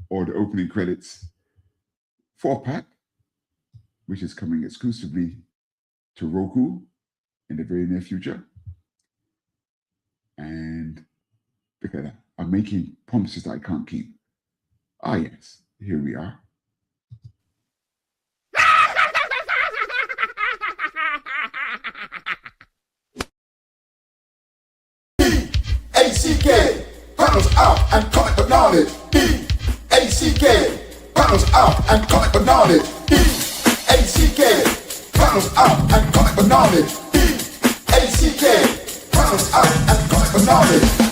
or the opening credits for Pack, which is coming exclusively to Roku in the very near future. And look at that. I'm making promises that I can't keep. Ah, yes, here we are. D-A-C-K, panels out and comic book knowledge. D-A-C-K, panels out and comic book knowledge. D-A-C-K, panels out and comic book knowledge. D-A-C-K, panels out and comic book knowledge.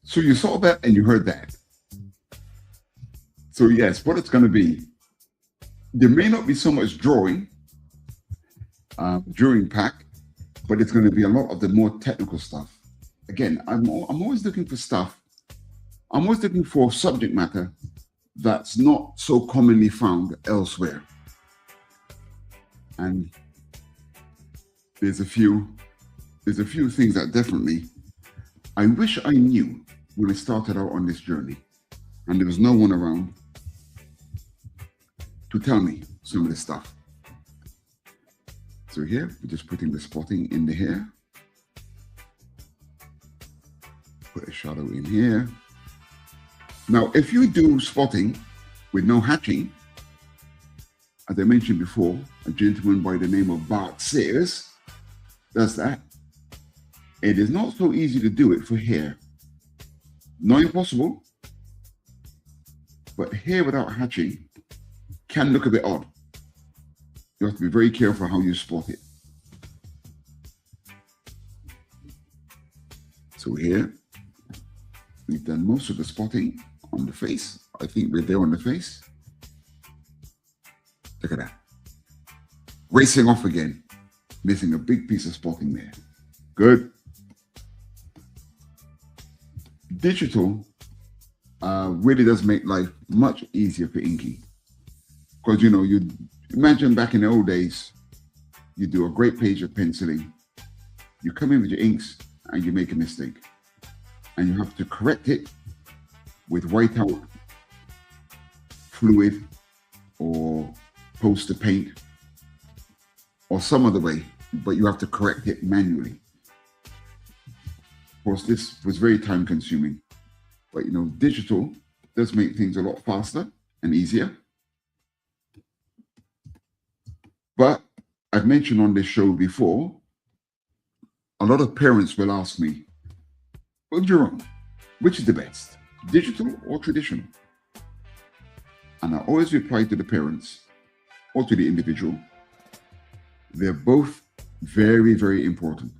So you saw that and you heard that. So yes, what it's going to be, there may not be so much drawing during Pack, but it's going to be a lot of the more technical stuff. Again, I'm always looking for stuff. I'm always looking for subject matter that's not so commonly found elsewhere. And there's a few things that definitely I wish I knew when I started out on this journey, and there was no one around to tell me some of this stuff. So here, we're just putting the spotting in the hair. Put a shadow in here. Now, if you do spotting with no hatching, as I mentioned before, a gentleman by the name of Bart Sayers does that. It is not so easy to do it for hair. Not impossible, but hair without hatching can look a bit odd. You have to be very careful how you spot it. So here, we've done most of the spotting on the face. I think we're there on the face. Look at that. Racing off again, missing a big piece of spotting there. Good. Digital really does make life much easier for inking. Because, you know, you imagine back in the old days, you do a great page of penciling, you come in with your inks and you make a mistake. And you have to correct it with whiteout fluid or poster paint or some other way, but you have to correct it manually. Of course, this was very time consuming, but you know, digital does make things a lot faster and easier. But I've mentioned on this show before, a lot of parents will ask me, Well, Jerome, which is the best, digital or traditional? And I always reply to the parents or to the individual, they're both very, very important.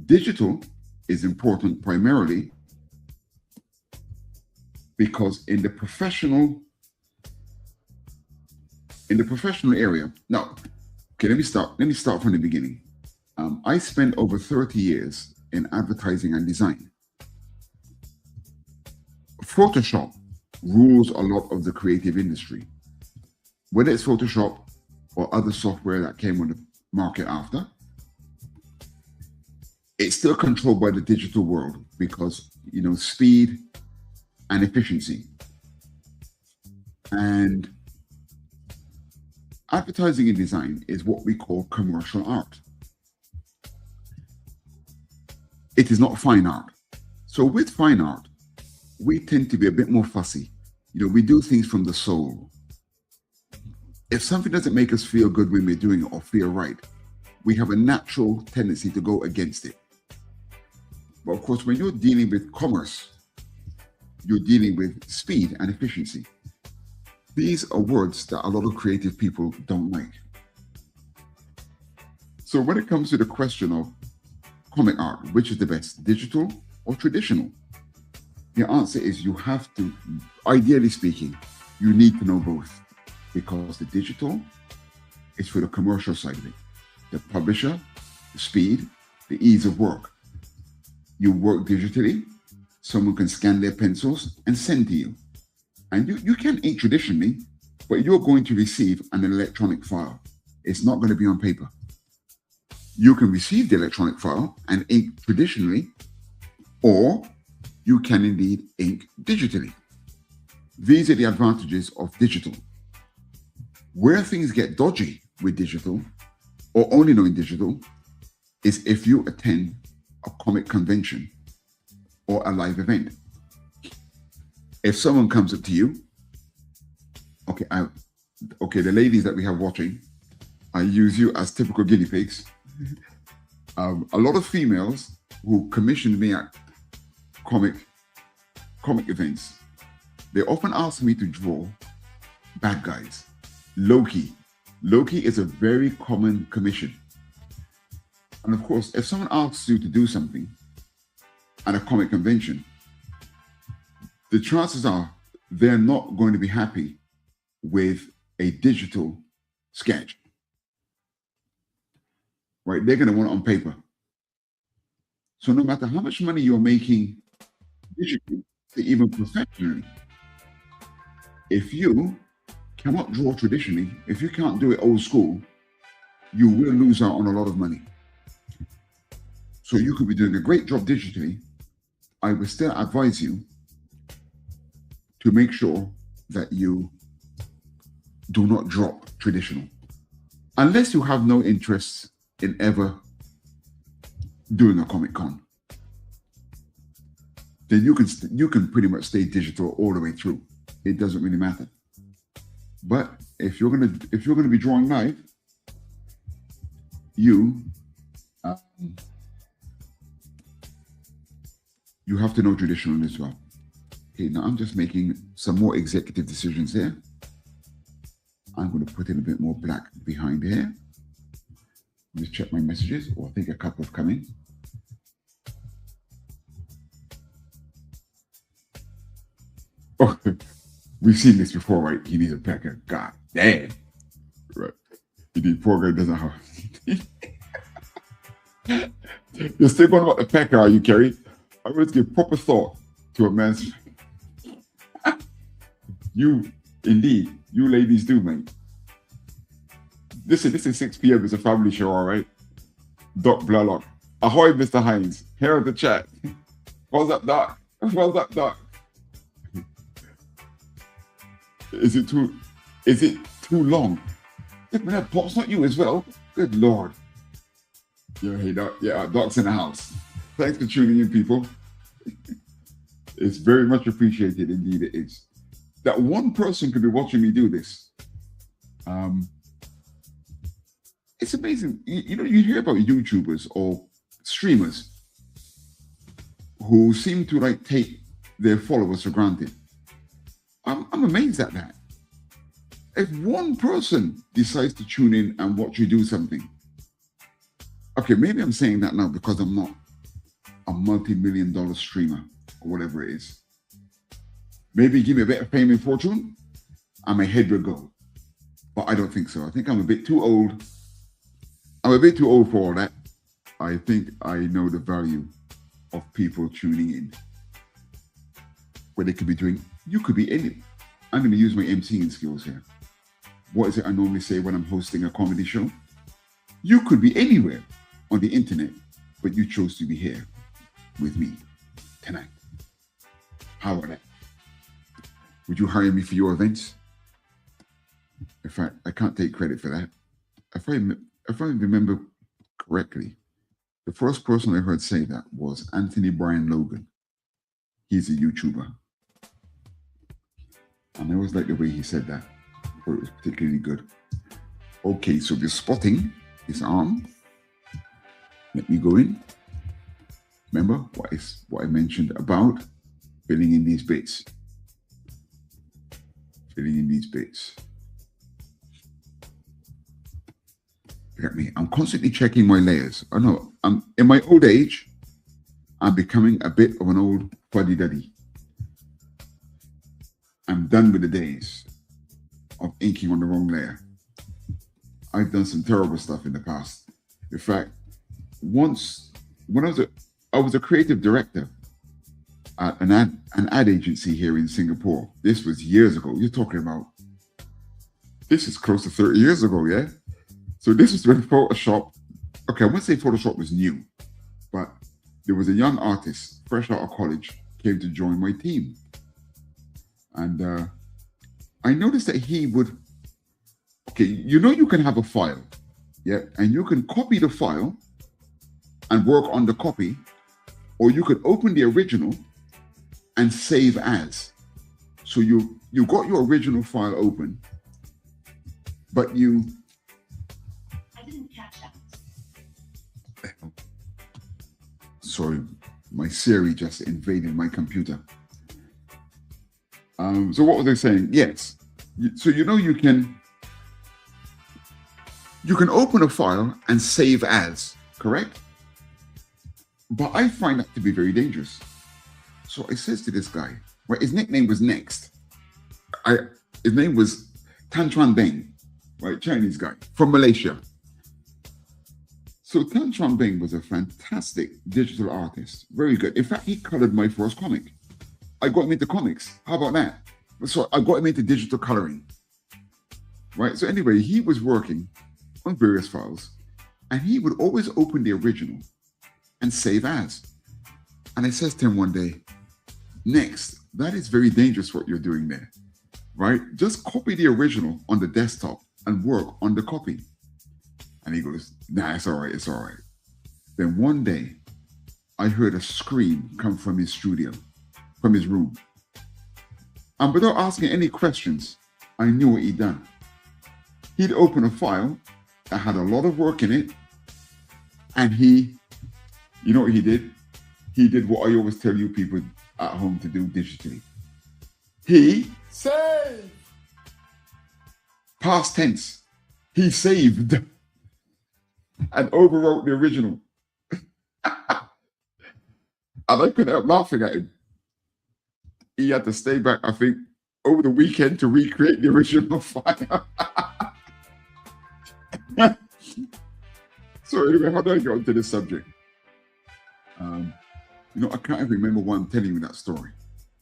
Digital is important primarily because in the professional area. Now, okay, let me start from the beginning. I spent over 30 years in advertising and design. Photoshop rules a lot of the creative industry. Whether it's Photoshop or other software that came on the market after, it's still controlled by the digital world because, speed and efficiency. And advertising and design is what we call commercial art. It is not fine art. So with fine art, we tend to be a bit more fussy. We do things from the soul. If something doesn't make us feel good when we're doing it or feel right, we have a natural tendency to go against it. But of course, when you're dealing with commerce, you're dealing with speed and efficiency. These are words that a lot of creative people don't like. So when it comes to the question of comic art, which is the best, digital or traditional? The answer is you have to, ideally speaking, you need to know both, because the digital is for the commercial side of it. The publisher, the speed, the ease of work. You work digitally, someone can scan their pencils and send to you. And you can ink traditionally, but you're going to receive an electronic file. It's not going to be on paper. You can receive the electronic file and ink traditionally, or you can indeed ink digitally. These are the advantages of digital. Where things get dodgy with digital, or only knowing digital, is if you attend a comic convention or a live event. If someone comes up to you, the ladies that we have watching, I use you as typical guinea pigs. A lot of females who commissioned me at comic events, they often ask me to draw bad guys. Loki is a very common commission. And of course, if someone asks you to do something at a comic convention, the chances are they're not going to be happy with a digital sketch. Right? They're going to want it on paper. So no matter how much money you're making digitally, even professionally, if you cannot draw traditionally, if you can't do it old school, you will lose out on a lot of money. So you could be doing a great job digitally. I would still advise you to make sure that you do not drop traditional. Unless you have no interest in ever doing a Comic Con, then you can pretty much stay digital all the way through. It doesn't really matter. But if you're gonna be drawing live, you have to know traditional as well. Okay, now I'm just making some more executive decisions here. I'm going to put in a bit more black behind here. Just check my messages, or I think a couple have come in. Oh, we've seen this before, right? He needs a pecker. God damn. Right. The poor guy doesn't have. You're still going about the pecker, are you, Kerry? I always give proper thought to a man's. You ladies do, mate. Listen, this is 6 p.m. It's a family show, all right? Doc Blalock. Ahoy, Mr. Hinds. Here in the chat. What's up, Doc? What's up, Doc? Is it too long? Pop's not you as well. Good Lord. Yeah, hey, Doc. Yeah, Doc's in the house. Thanks for tuning in, people. It's very much appreciated, indeed it is. That one person could be watching me do this. It's amazing. You hear about YouTubers or streamers who seem to like take their followers for granted. I'm amazed at that. If one person decides to tune in and watch you do something, okay, maybe I'm saying that now because I'm not a multi-million-dollar streamer or whatever it is. Maybe give me a bit of fame and fortune, and my head will go. But I don't think so. I think I'm a bit too old. I'm a bit too old for all that. I think I know the value of people tuning in. What they could be doing, you could be in it. I'm going to use my emceeing skills here. What is it I normally say when I'm hosting a comedy show? You could be anywhere on the internet, but you chose to be here with me tonight. How about that? Would you hire me for your events? In fact, I can't take credit for that. If I remember correctly, the first person I heard say that was Anthony Brian Logan. He's a YouTuber. And I always liked the way he said that. I thought it was particularly good. Okay, so we're spotting his arm. Let me go in. Remember what I mentioned about filling in these bits. Filling in these bits. Look at me. I'm constantly checking my layers. I know. I'm in my old age. I'm becoming a bit of an old fuddy-duddy. I'm done with the days of inking on the wrong layer. I've done some terrible stuff in the past. In fact, once when I was a creative director at an ad agency here in Singapore. This was years ago. You're talking about, this is close to 30 years ago, yeah? So this was when Photoshop, okay, I wouldn't say Photoshop was new, but there was a young artist, fresh out of college, came to join my team. And I noticed that he would, okay, you know you can have a file, yeah? And you can copy the file and work on the copy, or you could open the original and save as. So you got your original file open, but you... I didn't catch that. Sorry, my Siri just invaded my computer. So what was I saying? Yes. So you know you can open a file and save as, correct? But I find that to be very dangerous. So I says to this guy, right, his nickname was Next. His name was Tan Chuan Beng, right, Chinese guy from Malaysia. So Tan Chuan Beng was a fantastic digital artist, very good. In fact, he colored my first comic. I got him into comics. How about that? So I got him into digital coloring, right? So anyway, he was working on various files, and he would always open the original and save as. And I says to him one day, Next, that is very dangerous what you're doing there, right? Just copy the original on the desktop and work on the copy. And he goes, nah, it's all right, it's all right. Then one day, I heard a scream come from his studio, from his room. And without asking any questions, I knew what he'd done. He'd open a file that had a lot of work in it, and you know what he did? He did what I always tell you people at home to do digitally. He saved. Past tense. He saved and overwrote the original. And I couldn't help laughing at him. He had to stay back, I think, over the weekend to recreate the original file. So anyway, how did I get onto this subject? You know, I can't even remember why I'm telling you that story.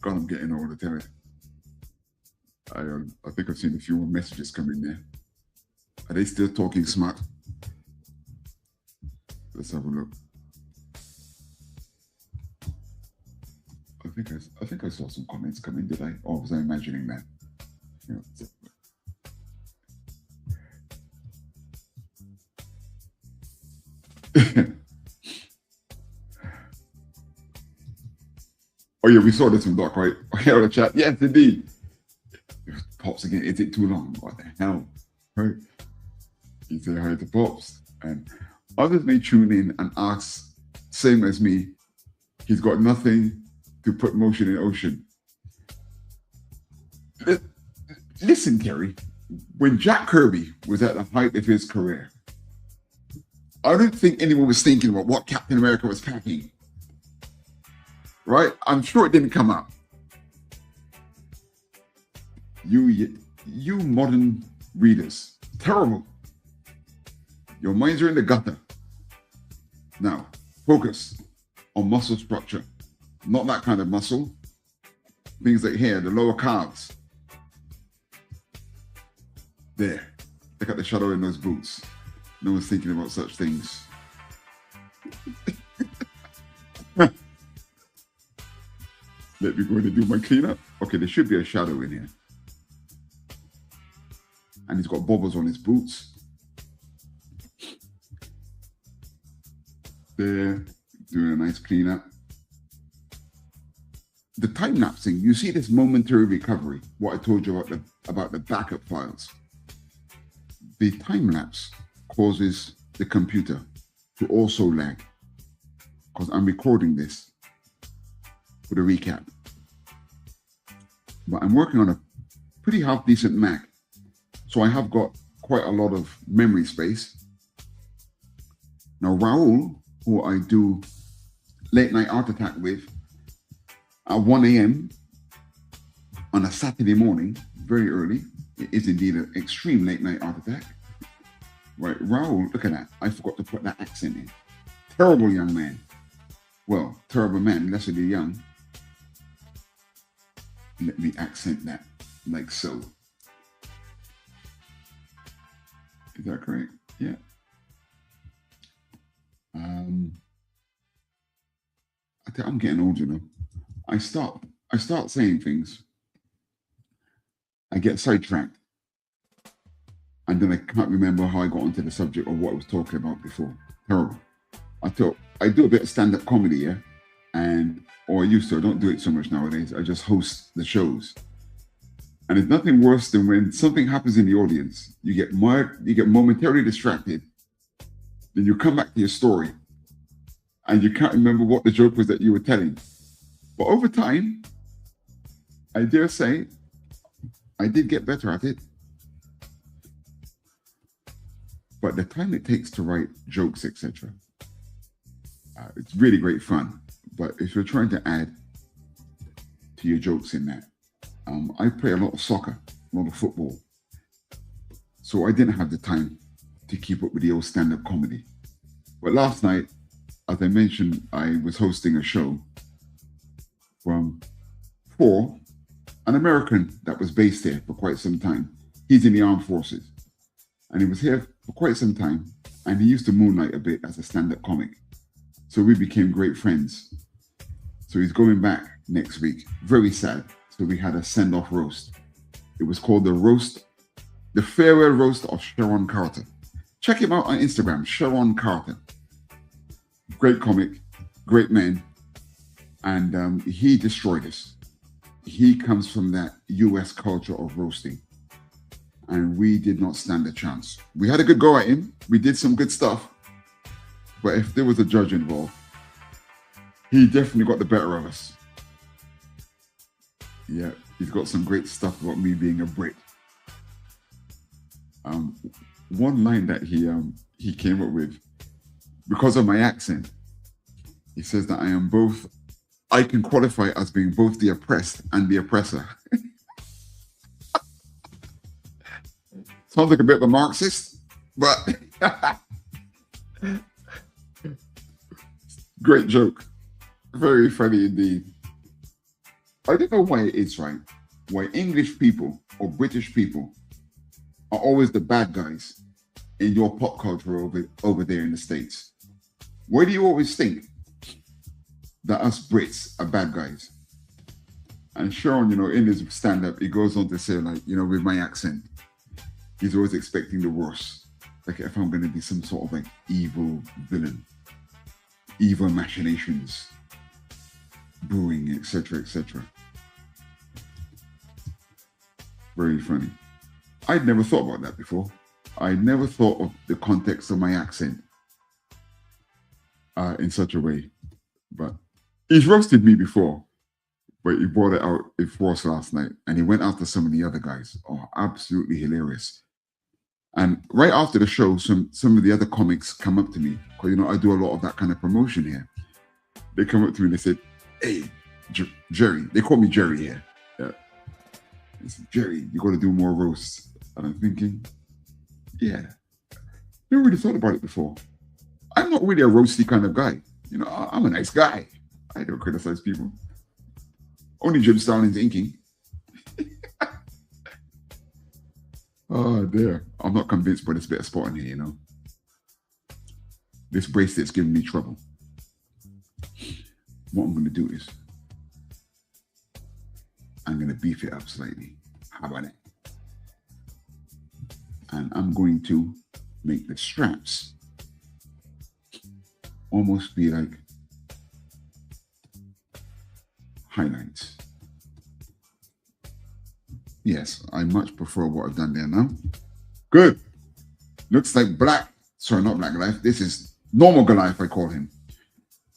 God, I'm getting old to tell it. I think I've seen a few more messages come in there. Are they still talking smart? Let's have a look. I think I saw some comments come in, did I? Or was I imagining that? Yeah. Oh yeah, we saw this from Doc, right? Here on the chat. Yes, indeed. Pops again, is it too long? What the hell? Right? He said hi to Pops. And others may tune in and ask, same as me, He's got nothing to put motion in ocean. Listen, Terry, when Jack Kirby was at the height of his career, I don't think anyone was thinking about what Captain America was packing. Right? I'm sure it didn't come up. You modern readers, terrible. Your minds are in the gutter. Now, focus on muscle structure. Not that kind of muscle. Things like here, the lower calves. There. Look at the shadow in those boots. No one's thinking about such things. Let me go in and do my cleanup. Okay, there should be a shadow in here. And he's got bobbles on his boots. There, doing a nice cleanup. The time lapsing, you see this momentary recovery, what I told you about the backup files. The time lapse causes the computer to also lag, because I'm recording this for the recap. But I'm working on a pretty half decent Mac, so I have got quite a lot of memory space. Now Raul, who I do Late Night Art Attack with at 1 a.m. on a Saturday morning, very early. It is indeed an extreme late night art attack. Right, Raul, look at that. I forgot to put that accent in. Terrible young man. Well, terrible man, lesser than young. Let me accent that like so. Is that correct? Yeah. I'm getting old, you know. I start saying things. I get sidetracked. And then I can't remember how I got onto the subject of what I was talking about before. Terrible. I do a bit of stand-up comedy, yeah? Or I used to, I don't do it so much nowadays. I just host the shows. And it's nothing worse than when something happens in the audience, you get momentarily distracted, then you come back to your story, and you can't remember what the joke was that you were telling. But over time, I dare say, I did get better at it. But the time it takes to write jokes, etc., it's really great fun. But if you're trying to add to your jokes in that, I play a lot of soccer, a lot of football. So I didn't have the time to keep up with the old stand-up comedy. But last night, as I mentioned, I was hosting a show for an American that was based here for quite some time. He's in the armed forces. And he was here for quite some time. And he used to moonlight a bit as a stand-up comic. So we became great friends. So he's going back next week. Very sad. So we had a send-off roast. It was called the farewell roast of Sharon Carter. Check him out on Instagram, Sharon Carter. Great comic, great man. And he destroyed us. He comes from that US culture of roasting. And we did not stand a chance. We had a good go at him. We did some good stuff. But if there was a judge involved, he definitely got the better of us. Yeah, he's got some great stuff about me being a Brit. One line that he came up with, because of my accent, he says that I can qualify as being both the oppressed and the oppressor. Sounds like a bit of a Marxist, but great joke. Very funny indeed. I don't know why it is, right? Why English people or British people are always the bad guys in your pop culture over there in the States. Why do you always think that us Brits are bad guys? And Sharon, in his stand-up, he goes on to say, like, with my accent, he's always expecting the worst. Like if I'm going to be some sort of like evil villain, evil machinations, brewing, etc., etc. Very funny. I'd never thought about that before. I never thought of the context of my accent in such a way. But He's roasted me before, but he brought it out in force last night, and he went after some of the other guys. Oh, absolutely hilarious. And right after the show, some of the other comics come up to me, because, you know, I do a lot of that kind of promotion here. They come up to me and they said, hey, Jerry, they call me Jerry here. Yeah. They said, Jerry, you got to do more roasts. And I'm thinking, yeah, never really thought about it before. I'm not really a roasty kind of guy. You know, I'm a nice guy. I don't criticize people. Only Jim Starlin's inking. Oh, dear. I'm not convinced by this bit of spot in here, you know. This bracelet's giving me trouble. What I'm going to do is I'm going to beef it up slightly. How about that? And I'm going to make the straps almost be like highlights. Yes, I much prefer what I've done there now. Good. Looks like black. Sorry, not Black Goliath. This is normal Goliath, I call him.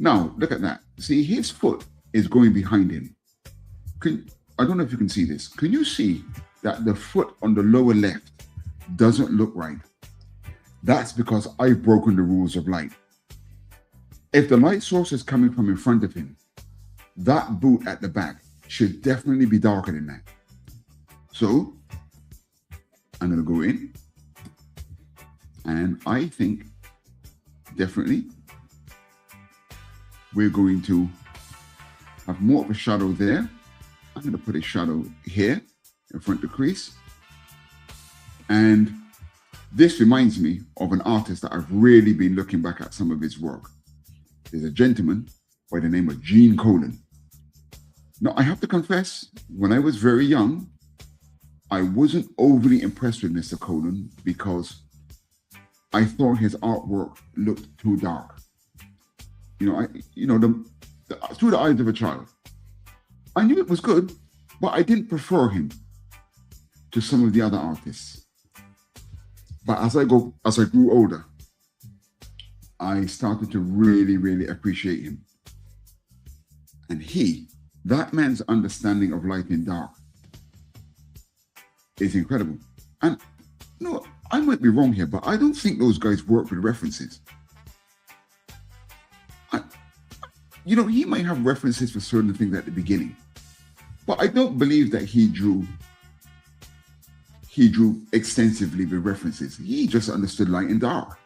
Now, look at that. See, his foot is going behind him. I don't know if you can see this. Can you see that the foot on the lower left doesn't look right? That's because I've broken the rules of light. If the light source is coming from in front of him, that boot at the back should definitely be darker than that. So I'm going to go in, and I think definitely we're going to have more of a shadow there. I'm going to put a shadow here in front of the crease. And this reminds me of an artist that I've really been looking back at some of his work. There's a gentleman by the name of Gene Colan. Now, I have to confess, when I was very young, I wasn't overly impressed with Mr. Colan because I thought his artwork looked too dark. Through the eyes of a child. I knew it was good, but I didn't prefer him to some of the other artists. But as I grew older, I started to really, really appreciate him. And that man's understanding of light and dark is incredible. And no, I might be wrong here, but I don't think those guys work with references. He might have references for certain things at the beginning, but I don't believe that he drew extensively with references. He just understood light and dark.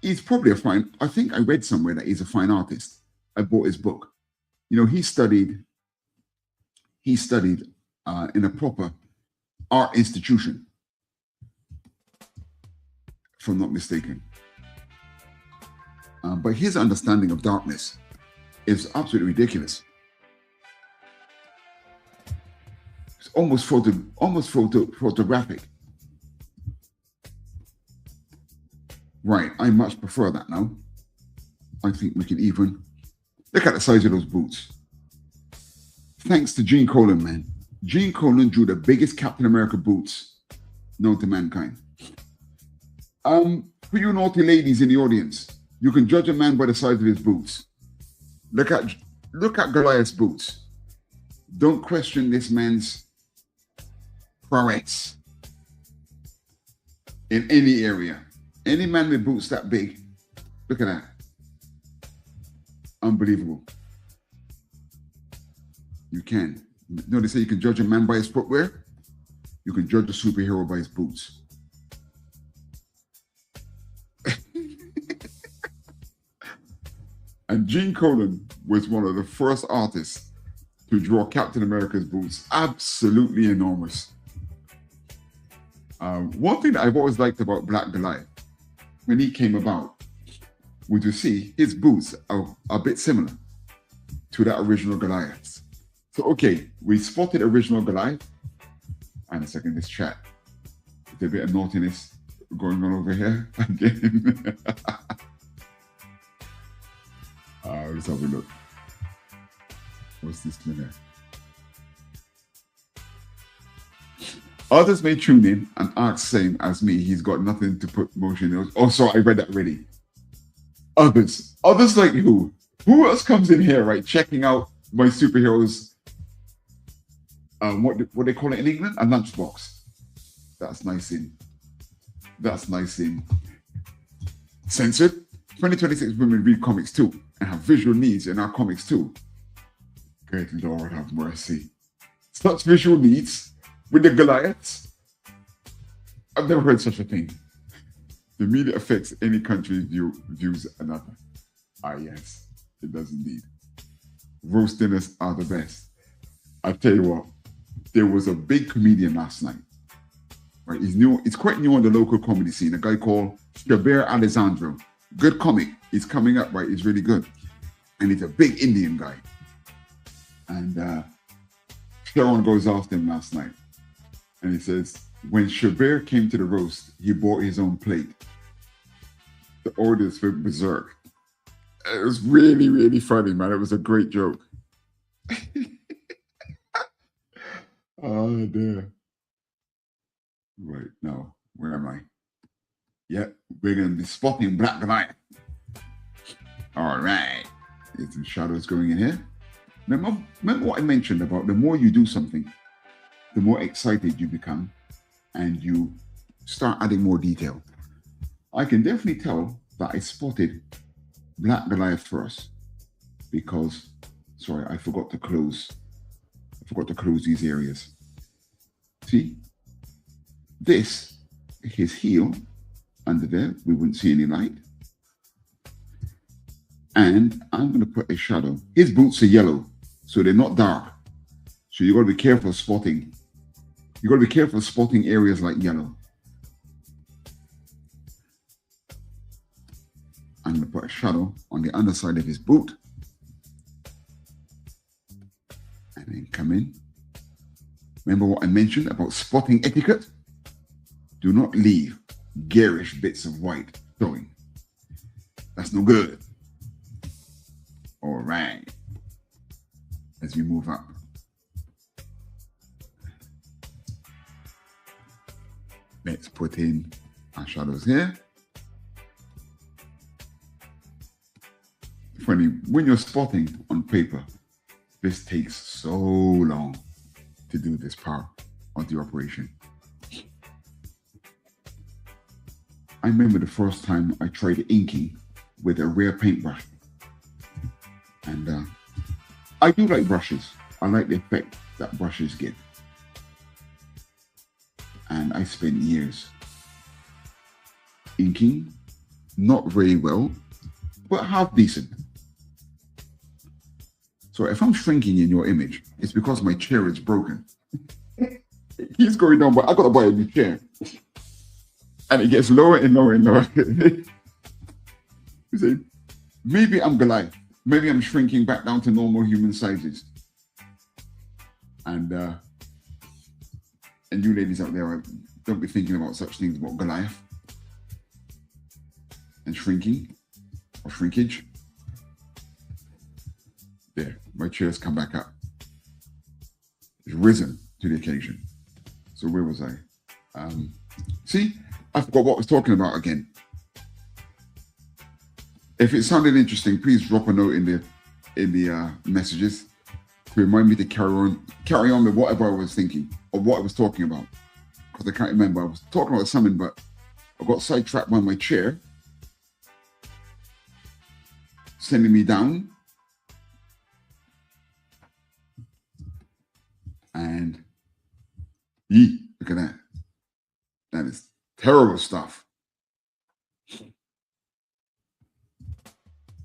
He's probably I think I read somewhere that he's a fine artist. I bought his book. He studied in a proper art institution, if I'm not mistaken. But his understanding of darkness is absolutely ridiculous. It's almost photographic. Right, I much prefer that now. I think we can even look at the size of those boots. Thanks to Gene Colan, man. Gene Colan drew the biggest Captain America boots known to mankind. For you naughty ladies in the audience, you can judge a man by the size of his boots. Look at Goliath's boots. Don't question this man's prowess in any area. Any man with boots that big, look at that. Unbelievable. You can. They say you can judge a man by his footwear. You can judge a superhero by his boots. And Gene Colan was one of the first artists to draw Captain America's boots. Absolutely enormous. One thing that I've always liked about Black Goliath, when he came about, was to see his boots are a bit similar to that original Goliath's. So, okay, we spotted original Goliath. And a second, this chat. There's a bit of naughtiness going on over here again. Let's have a look. What's this thing here? Others may tune in and ask, same as me, he's got nothing to put motion in. Oh, sorry, I read that already. Others like who? Who else comes in here, right? Checking out my superheroes. What they call it in England? A lunchbox. That's nice in. Censored. 2026 women read comics too and have visual needs in our comics too. Good Lord have mercy. Such visual needs with the Goliaths. I've never heard such a thing. The media affects any country's views another. Ah, yes, it does indeed. Roast dinners are the best. I tell you what, there was a big comedian last night. Right, he's quite new on the local comedy scene. A guy called Shabir Alessandro. Good comic. He's coming up, right? He's really good. And he's a big Indian guy. And Sharon goes after him last night. And he says, when Shabir came to the roast, he brought his own plate. The audience went berserk. It was really, really funny, man. It was a great joke. Oh, dear. Right, now, where am I? Yep, we're going to be spotting Black Goliath. All right. There's some shadows going in here. Remember what I mentioned about the more you do something, the more excited you become and you start adding more detail. I can definitely tell that I spotted Black Goliath first because, sorry, I forgot to close these areas. See? This, his heel under there, we wouldn't see any light. And I'm going to put a shadow. His boots are yellow, so they're not dark. So you got to be careful spotting. You got to be careful spotting areas like yellow. I'm going to put a shadow on the underside of his boot. And then come in. Remember what I mentioned about spotting etiquette? Do not leave garish bits of white showing. That's no good. All right. As we move up. Let's put in our shadows here. Funny, when you're spotting on paper, this takes so long to do this part of the operation. I remember the first time I tried inking with a rare paintbrush. And I do like brushes. I like the effect that brushes give. And I spent years inking, not very well, but half decent. So if I'm shrinking in your image, it's because my chair is broken. He's going down, but I got to buy a new chair. And it gets lower and lower and lower. You say, maybe I'm Goliath. Maybe I'm shrinking back down to normal human sizes. And you ladies out there, don't be thinking about such things about Goliath and shrinking or shrinkage. There, my chair's come back up. It's risen to the occasion. So where was I? See, I forgot what I was talking about again. If it sounded interesting, please drop a note in the messages to remind me to carry on with whatever I was thinking or what I was talking about. Because I can't remember. I was talking about something, but I got sidetracked by my chair, sending me down. And look at that. That is terrible stuff.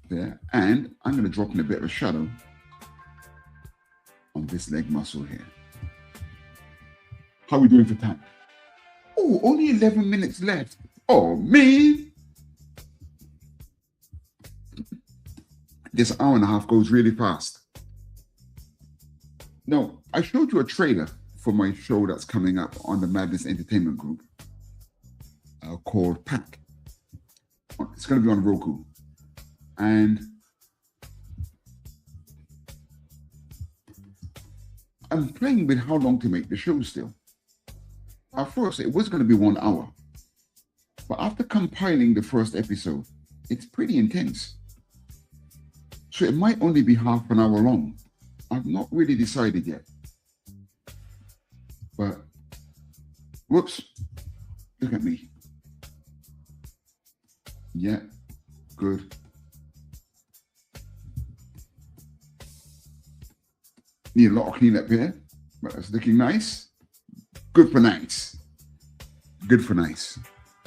There. And I'm going to drop in a bit of a shadow on this leg muscle here. How are we doing for time? Oh, only 11 minutes left. Oh, man. This hour and a half goes really fast. No, I showed you a trailer for my show that's coming up on the Madness Entertainment Group called Pack. It's going to be on Roku. And I'm playing with how long to make the show still. At first, it was going to be 1 hour. But after compiling the first episode, it's pretty intense. So it might only be half an hour long. I've not really decided yet. But, whoops, look at me. Yeah, good. Need a lot of cleanup here, but it's looking nice. Good for nice. Good for nice.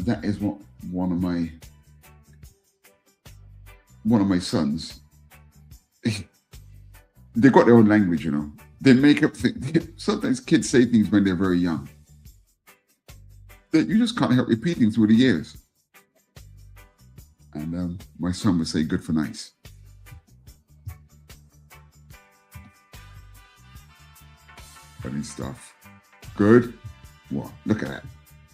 That is what one of my sons, they got their own language, you know. They make up things. Sometimes kids say things when they're very young that you just can't help repeating through the years. And my son would say, good for nice. Funny stuff. Good. What? Look at that.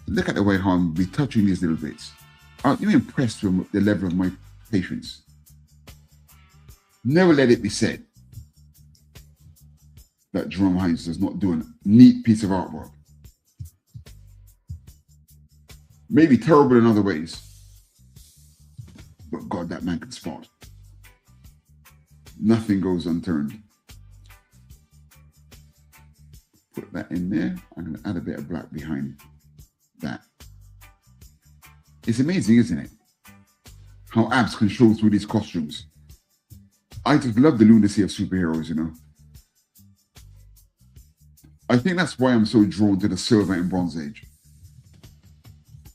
Look at the way how I'm retouching these little bits. Aren't you impressed with the level of my patience? Never let it be said that Jerome Hinds does not do a neat piece of artwork. Maybe terrible in other ways, but God, that man can spot. Nothing goes unturned. Put that in there. I'm going to add a bit of black behind that. It's amazing, isn't it? How abs can show through these costumes. I just love the lunacy of superheroes, you know. I think that's why I'm so drawn to the Silver and Bronze Age.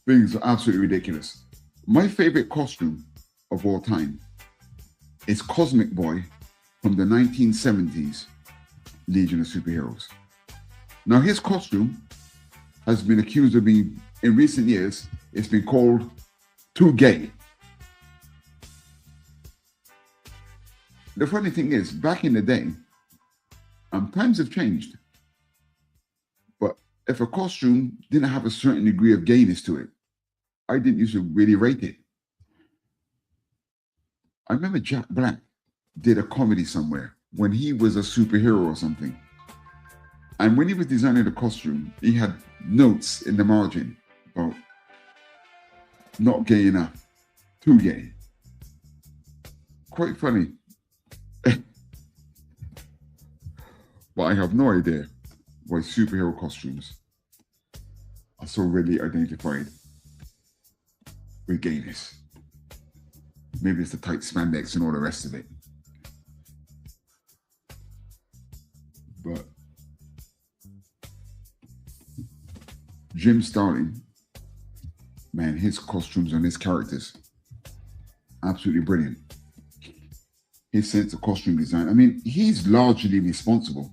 Things are absolutely ridiculous. My favorite costume of all time is Cosmic Boy from the 1970s Legion of Superheroes. Now his costume has been accused of being, in recent years, it's been called too gay. The funny thing is, back in the day, times have changed. But if a costume didn't have a certain degree of gayness to it, I didn't used to really rate it. I remember Jack Black did a comedy somewhere when he was a superhero or something. And when he was designing the costume, he had notes in the margin about not gay enough, too gay. Quite funny. But I have no idea why superhero costumes are so readily identified with gayness. Maybe it's the tight spandex and all the rest of it. But Jim Starlin, man, his costumes and his characters, absolutely brilliant. His sense of costume design, I mean, he's largely responsible.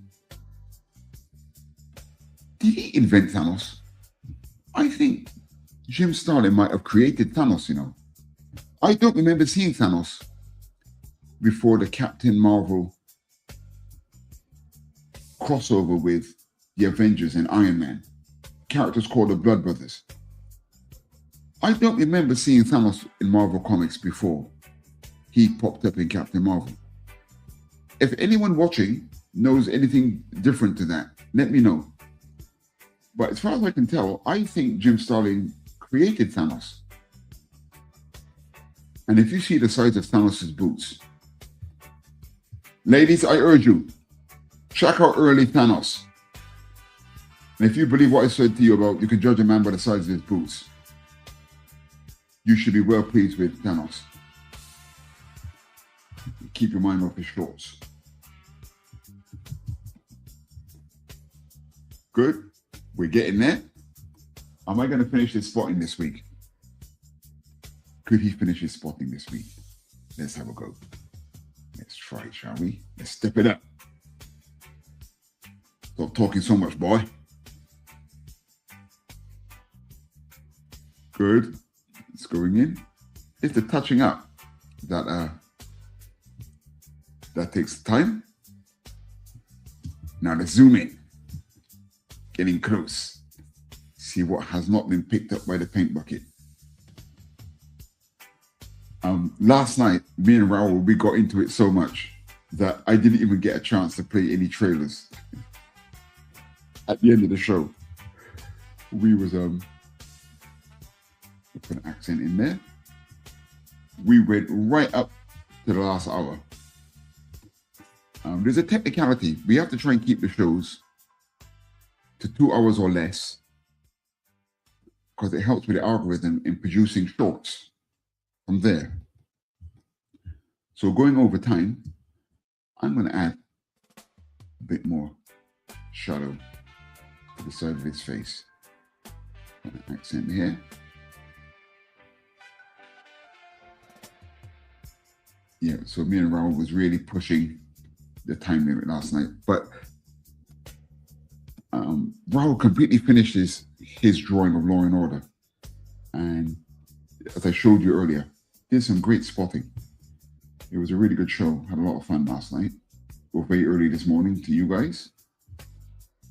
Did he invent Thanos? I think Jim Starlin might have created Thanos, you know. I don't remember seeing Thanos before the Captain Marvel crossover with the Avengers and Iron Man. Characters called the Blood Brothers. I don't remember seeing Thanos in Marvel Comics before he popped up in Captain Marvel. If anyone watching knows anything different to that, let me know. But as far as I can tell, I think Jim Starlin created Thanos. And if you see the size of Thanos' boots, ladies, I urge you, check out early Thanos. And if you believe what I said to you about you can judge a man by the size of his boots, you should be well pleased with Thanos. Keep your mind off his shorts. Good. We're getting there. Am I going to finish this spotting this week? Could he finish his spotting this week? Let's have a go. Let's try it, shall we? Let's step it up. Stop talking so much, boy. Good. It's going in. It's the touching up that takes time. Now let's zoom in. Getting close. See what has not been picked up by the paint bucket. Last night, me and Raoul, we got into it so much that I didn't even get a chance to play any trailers. At the end of the show, we was put an accent in there. we went right up to the last hour. There's a technicality. We have to try and keep the shows to 2 hours or less because it helps with the algorithm in producing shorts from there. So going over time, I'm going to add a bit more shadow to the side of his face. An accent here. Yeah, so me and Raul was really pushing the time limit last night, but Raul completely finished his drawing of Law and Order, and as I showed you earlier, did some great spotting. It was a really good show. Had a lot of fun last night. Or very early this morning to you guys,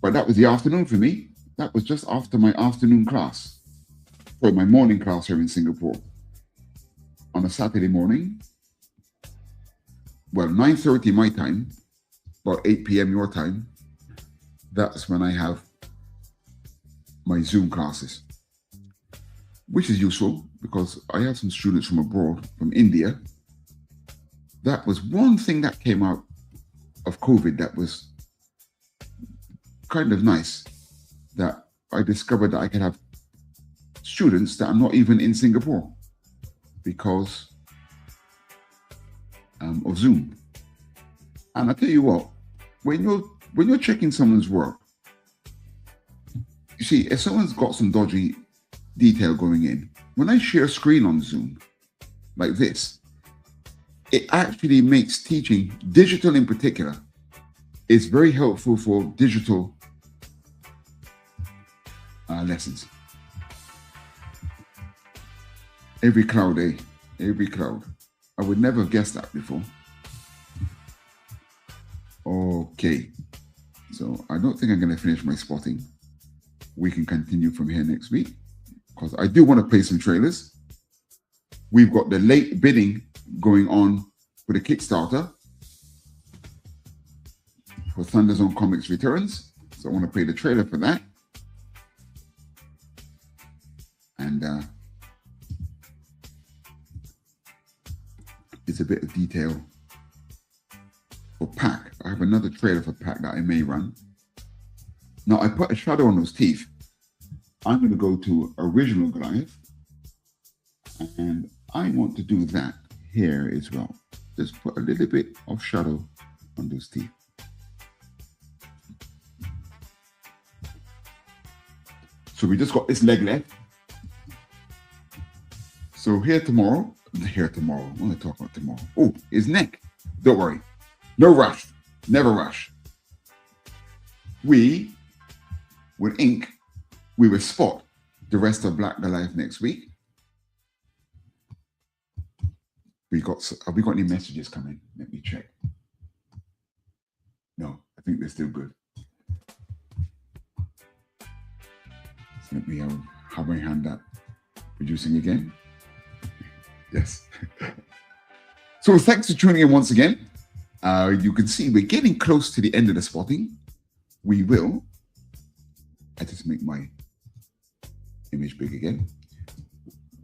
but that was the afternoon for me. That was just after my afternoon class, or my morning class here in Singapore on a Saturday morning. Well, 9:30 my time, about 8 p.m. your time. That's when I have my Zoom classes, which is useful because I have some students from abroad, from India. That was one thing that came out of COVID that was kind of nice, that I discovered that I can have students that are not even in Singapore because of Zoom. And I tell you what, when you're checking someone's work, you see, if someone's got some dodgy detail going in, when I share screen on Zoom like this, it actually makes teaching, digital in particular, is very helpful for digital lessons. Every cloud, eh? Every cloud. I would never have guessed that before. Okay, so I don't think I'm going to finish my spotting. We can continue from here next week because I do want to play some trailers. We've got the late bidding going on for the Kickstarter for Thunderzone Comics Returns. So I want to play the trailer for that. And it's a bit of detail for Pack. I have another trailer for Pack that I may run. Now I put a shadow on those teeth. I'm going to go to original Goliath, and I want to do that here as well. Just put a little bit of shadow on those teeth. So we just got this leg left. So here tomorrow, I want to talk about tomorrow. Oh, his neck. Don't worry. No rush. Never rush. We, with ink, we will spot the rest of Black Goliath next week. Have we got any messages coming? Let me check. No, I think they're still good. So let me have my hand up. Producing again. Yes. So thanks for tuning in once again. You can see we're getting close to the end of the spotting. We will. I just make my image big again.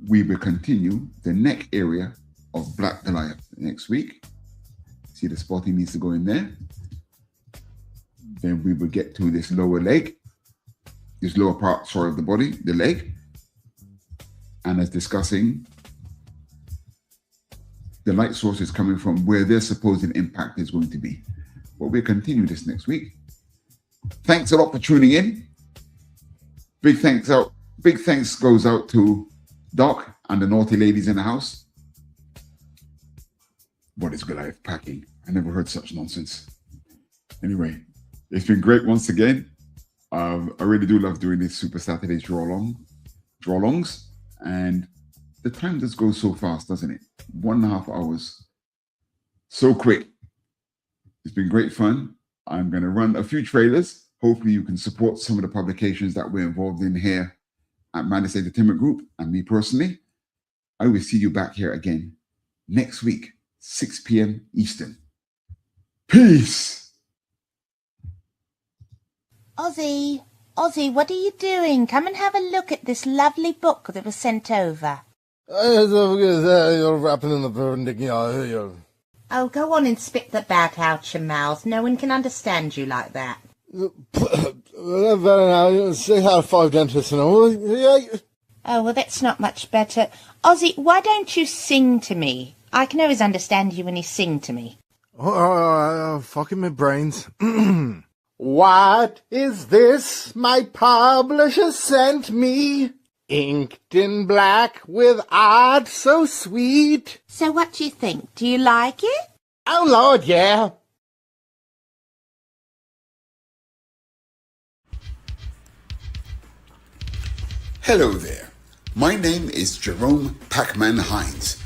We will continue the neck area of Black Goliath next week. See, the spotting needs to go in there. Then we will get to this lower leg, this lower part, sorry, of the body, the leg. And as discussing, the light source is coming from where their supposed impact is going to be. But we'll continue this next week. Thanks a lot for tuning in. Big thanks goes out to Doc and the naughty ladies in the house. What is Goliath packing? I never heard such nonsense. Anyway, it's been great once again. I really do love doing these Supa-Saturdays Draw-Alongs, and the time just goes so fast, doesn't it? 1.5 hours. So quick. It's been great fun. I'm going to run a few trailers. Hopefully you can support some of the publications that we're involved in here at Madness Entertainment Group and me personally. I will see you back here again next week, 6 p.m. Eastern. Peace. Ozzy, what are you doing? Come and have a look at this lovely book that was sent over. You're rapping in the perpendicular. Oh, go on and spit the bat out your mouth. No one can understand you like that. Say hi to 5 dentists and all. Oh, well, that's not much better. Ozzy, why don't you sing to me? I can always understand you when you sing to me. Fucking my brains. What is this my publisher sent me? Inked in black with art so sweet. So what do you think? Do you like it? Oh, Lord, yeah. Hello there. My name is Jerome Pac-Man Hinds,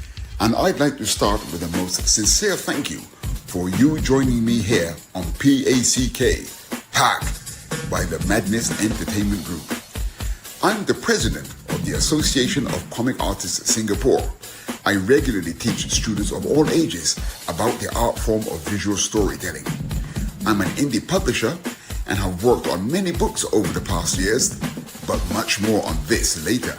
and I'd like to start with the most sincere thank you for you joining me here on PACK, PAC, by the Madness Entertainment Group. I'm the president of the Association of Comic Artists Singapore. I regularly teach students of all ages about the art form of visual storytelling. I'm an indie publisher and have worked on many books over the past years, but much more on this later.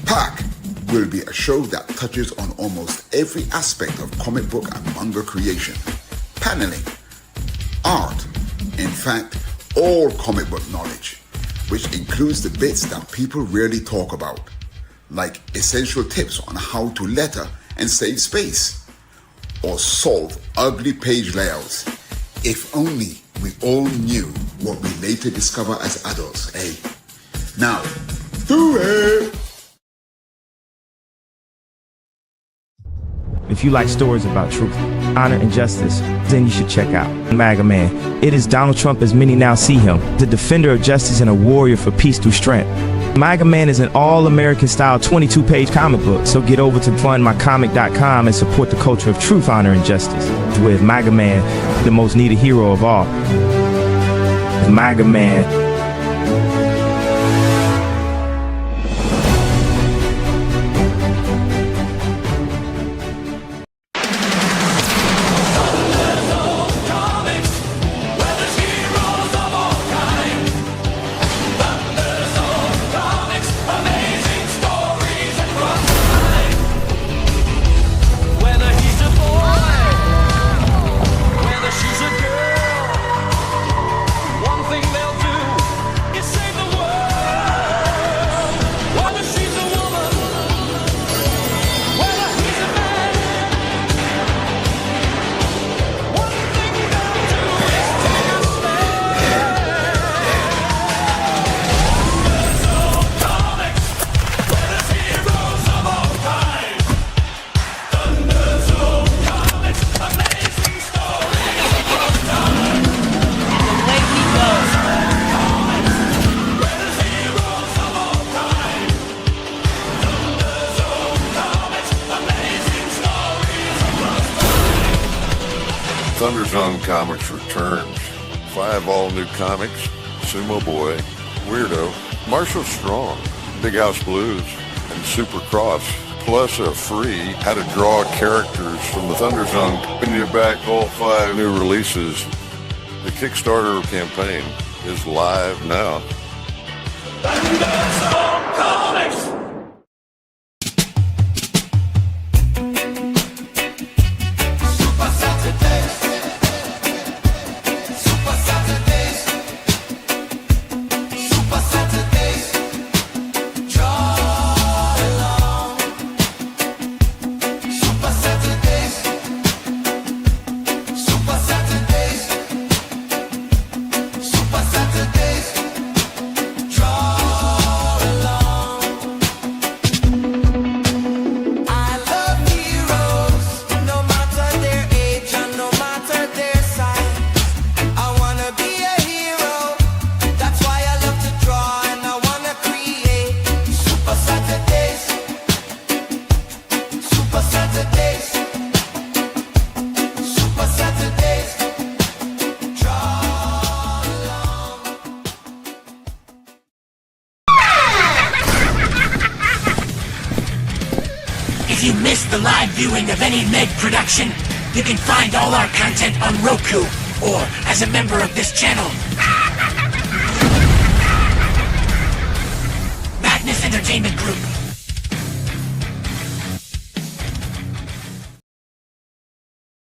PAC will be a show that touches on almost every aspect of comic book and manga creation, paneling, art, in fact, all comic book knowledge, which includes the bits that people rarely talk about, like essential tips on how to letter and save space, or solve ugly page layouts. If only we all knew what we later discover as adults, eh? Now, do it! If you like stories about truth, honor, and justice, then you should check out MAGA Man. It is Donald Trump as many now see him, the defender of justice and a warrior for peace through strength. MAGA Man is an all-American style 22-page comic book, so get over to fundmycomic.com and support the culture of truth, honor, and justice. With MAGA Man, the most needed hero of all. MAGA Man. Thunderzone Comics returns. 5 all-new comics, Sumo Boy, Weirdo, Marshall Strong, Big House Blues, and Super Cross, plus a free how to draw characters from the Thunderzone. When you back all 5 new releases, the Kickstarter campaign is live now. Thunderzone Comics! Supa-Saturdays. Supa-Saturdays. Supa-Saturdays. Draw-Along. Supa-Saturdays. Supa-Saturdays. Supa-Saturdays. Draw-Along. I love heroes, no matter their age and no matter their size. I wanna be a hero, that's why I love to draw and I wanna create. Supa-Saturdays. Supa-Saturdays. Supa-Saturdays. Draw-Along. If you missed the live viewing of any Meg production, you can find all our content on Roku or as a member of this channel. Madness Entertainment Group.